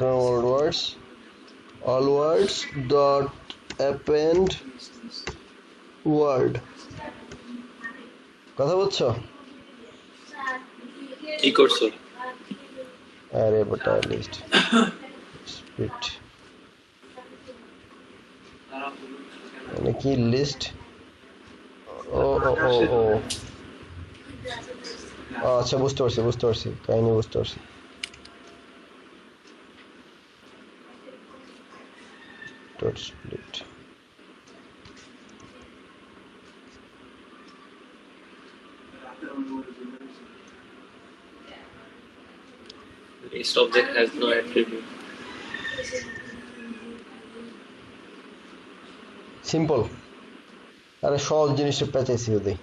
in all words dot append word, কথা বলছো? কি করছো? আরে বেটা লিস্ট স্পিড মানে কি লিস্ট? ও আচ্ছা, বুঝতে পারছি কাহিনী বুঝতে পারছি। Dot split List object has no attribute. Simple. আরে সহজ জিনিসটা পেঁচাইছি ওদের।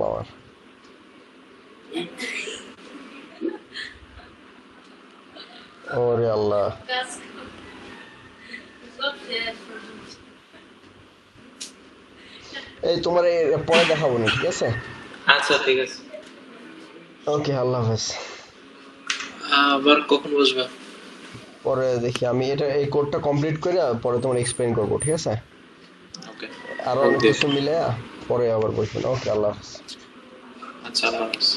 আমার ওরে আল্লাহ, এই তোমার পরে দেখাবো না, ঠিক আছে? আচ্ছা ঠিক আছে। ওকে, আল্লাহ হাফেজ। আবার কখন বসবা? পরে দেখি, আমি এই কোডটা কমপ্লিট করে পরে তোমার এক্সপ্লেইন করবো, ঠিক আছে? ওকে, আরো অনেক কিছু মিলে পরে আবার বসবেন। ওকে, আল্লাহ হাফেজ। আচ্ছা আল্লাহ হাফেজ।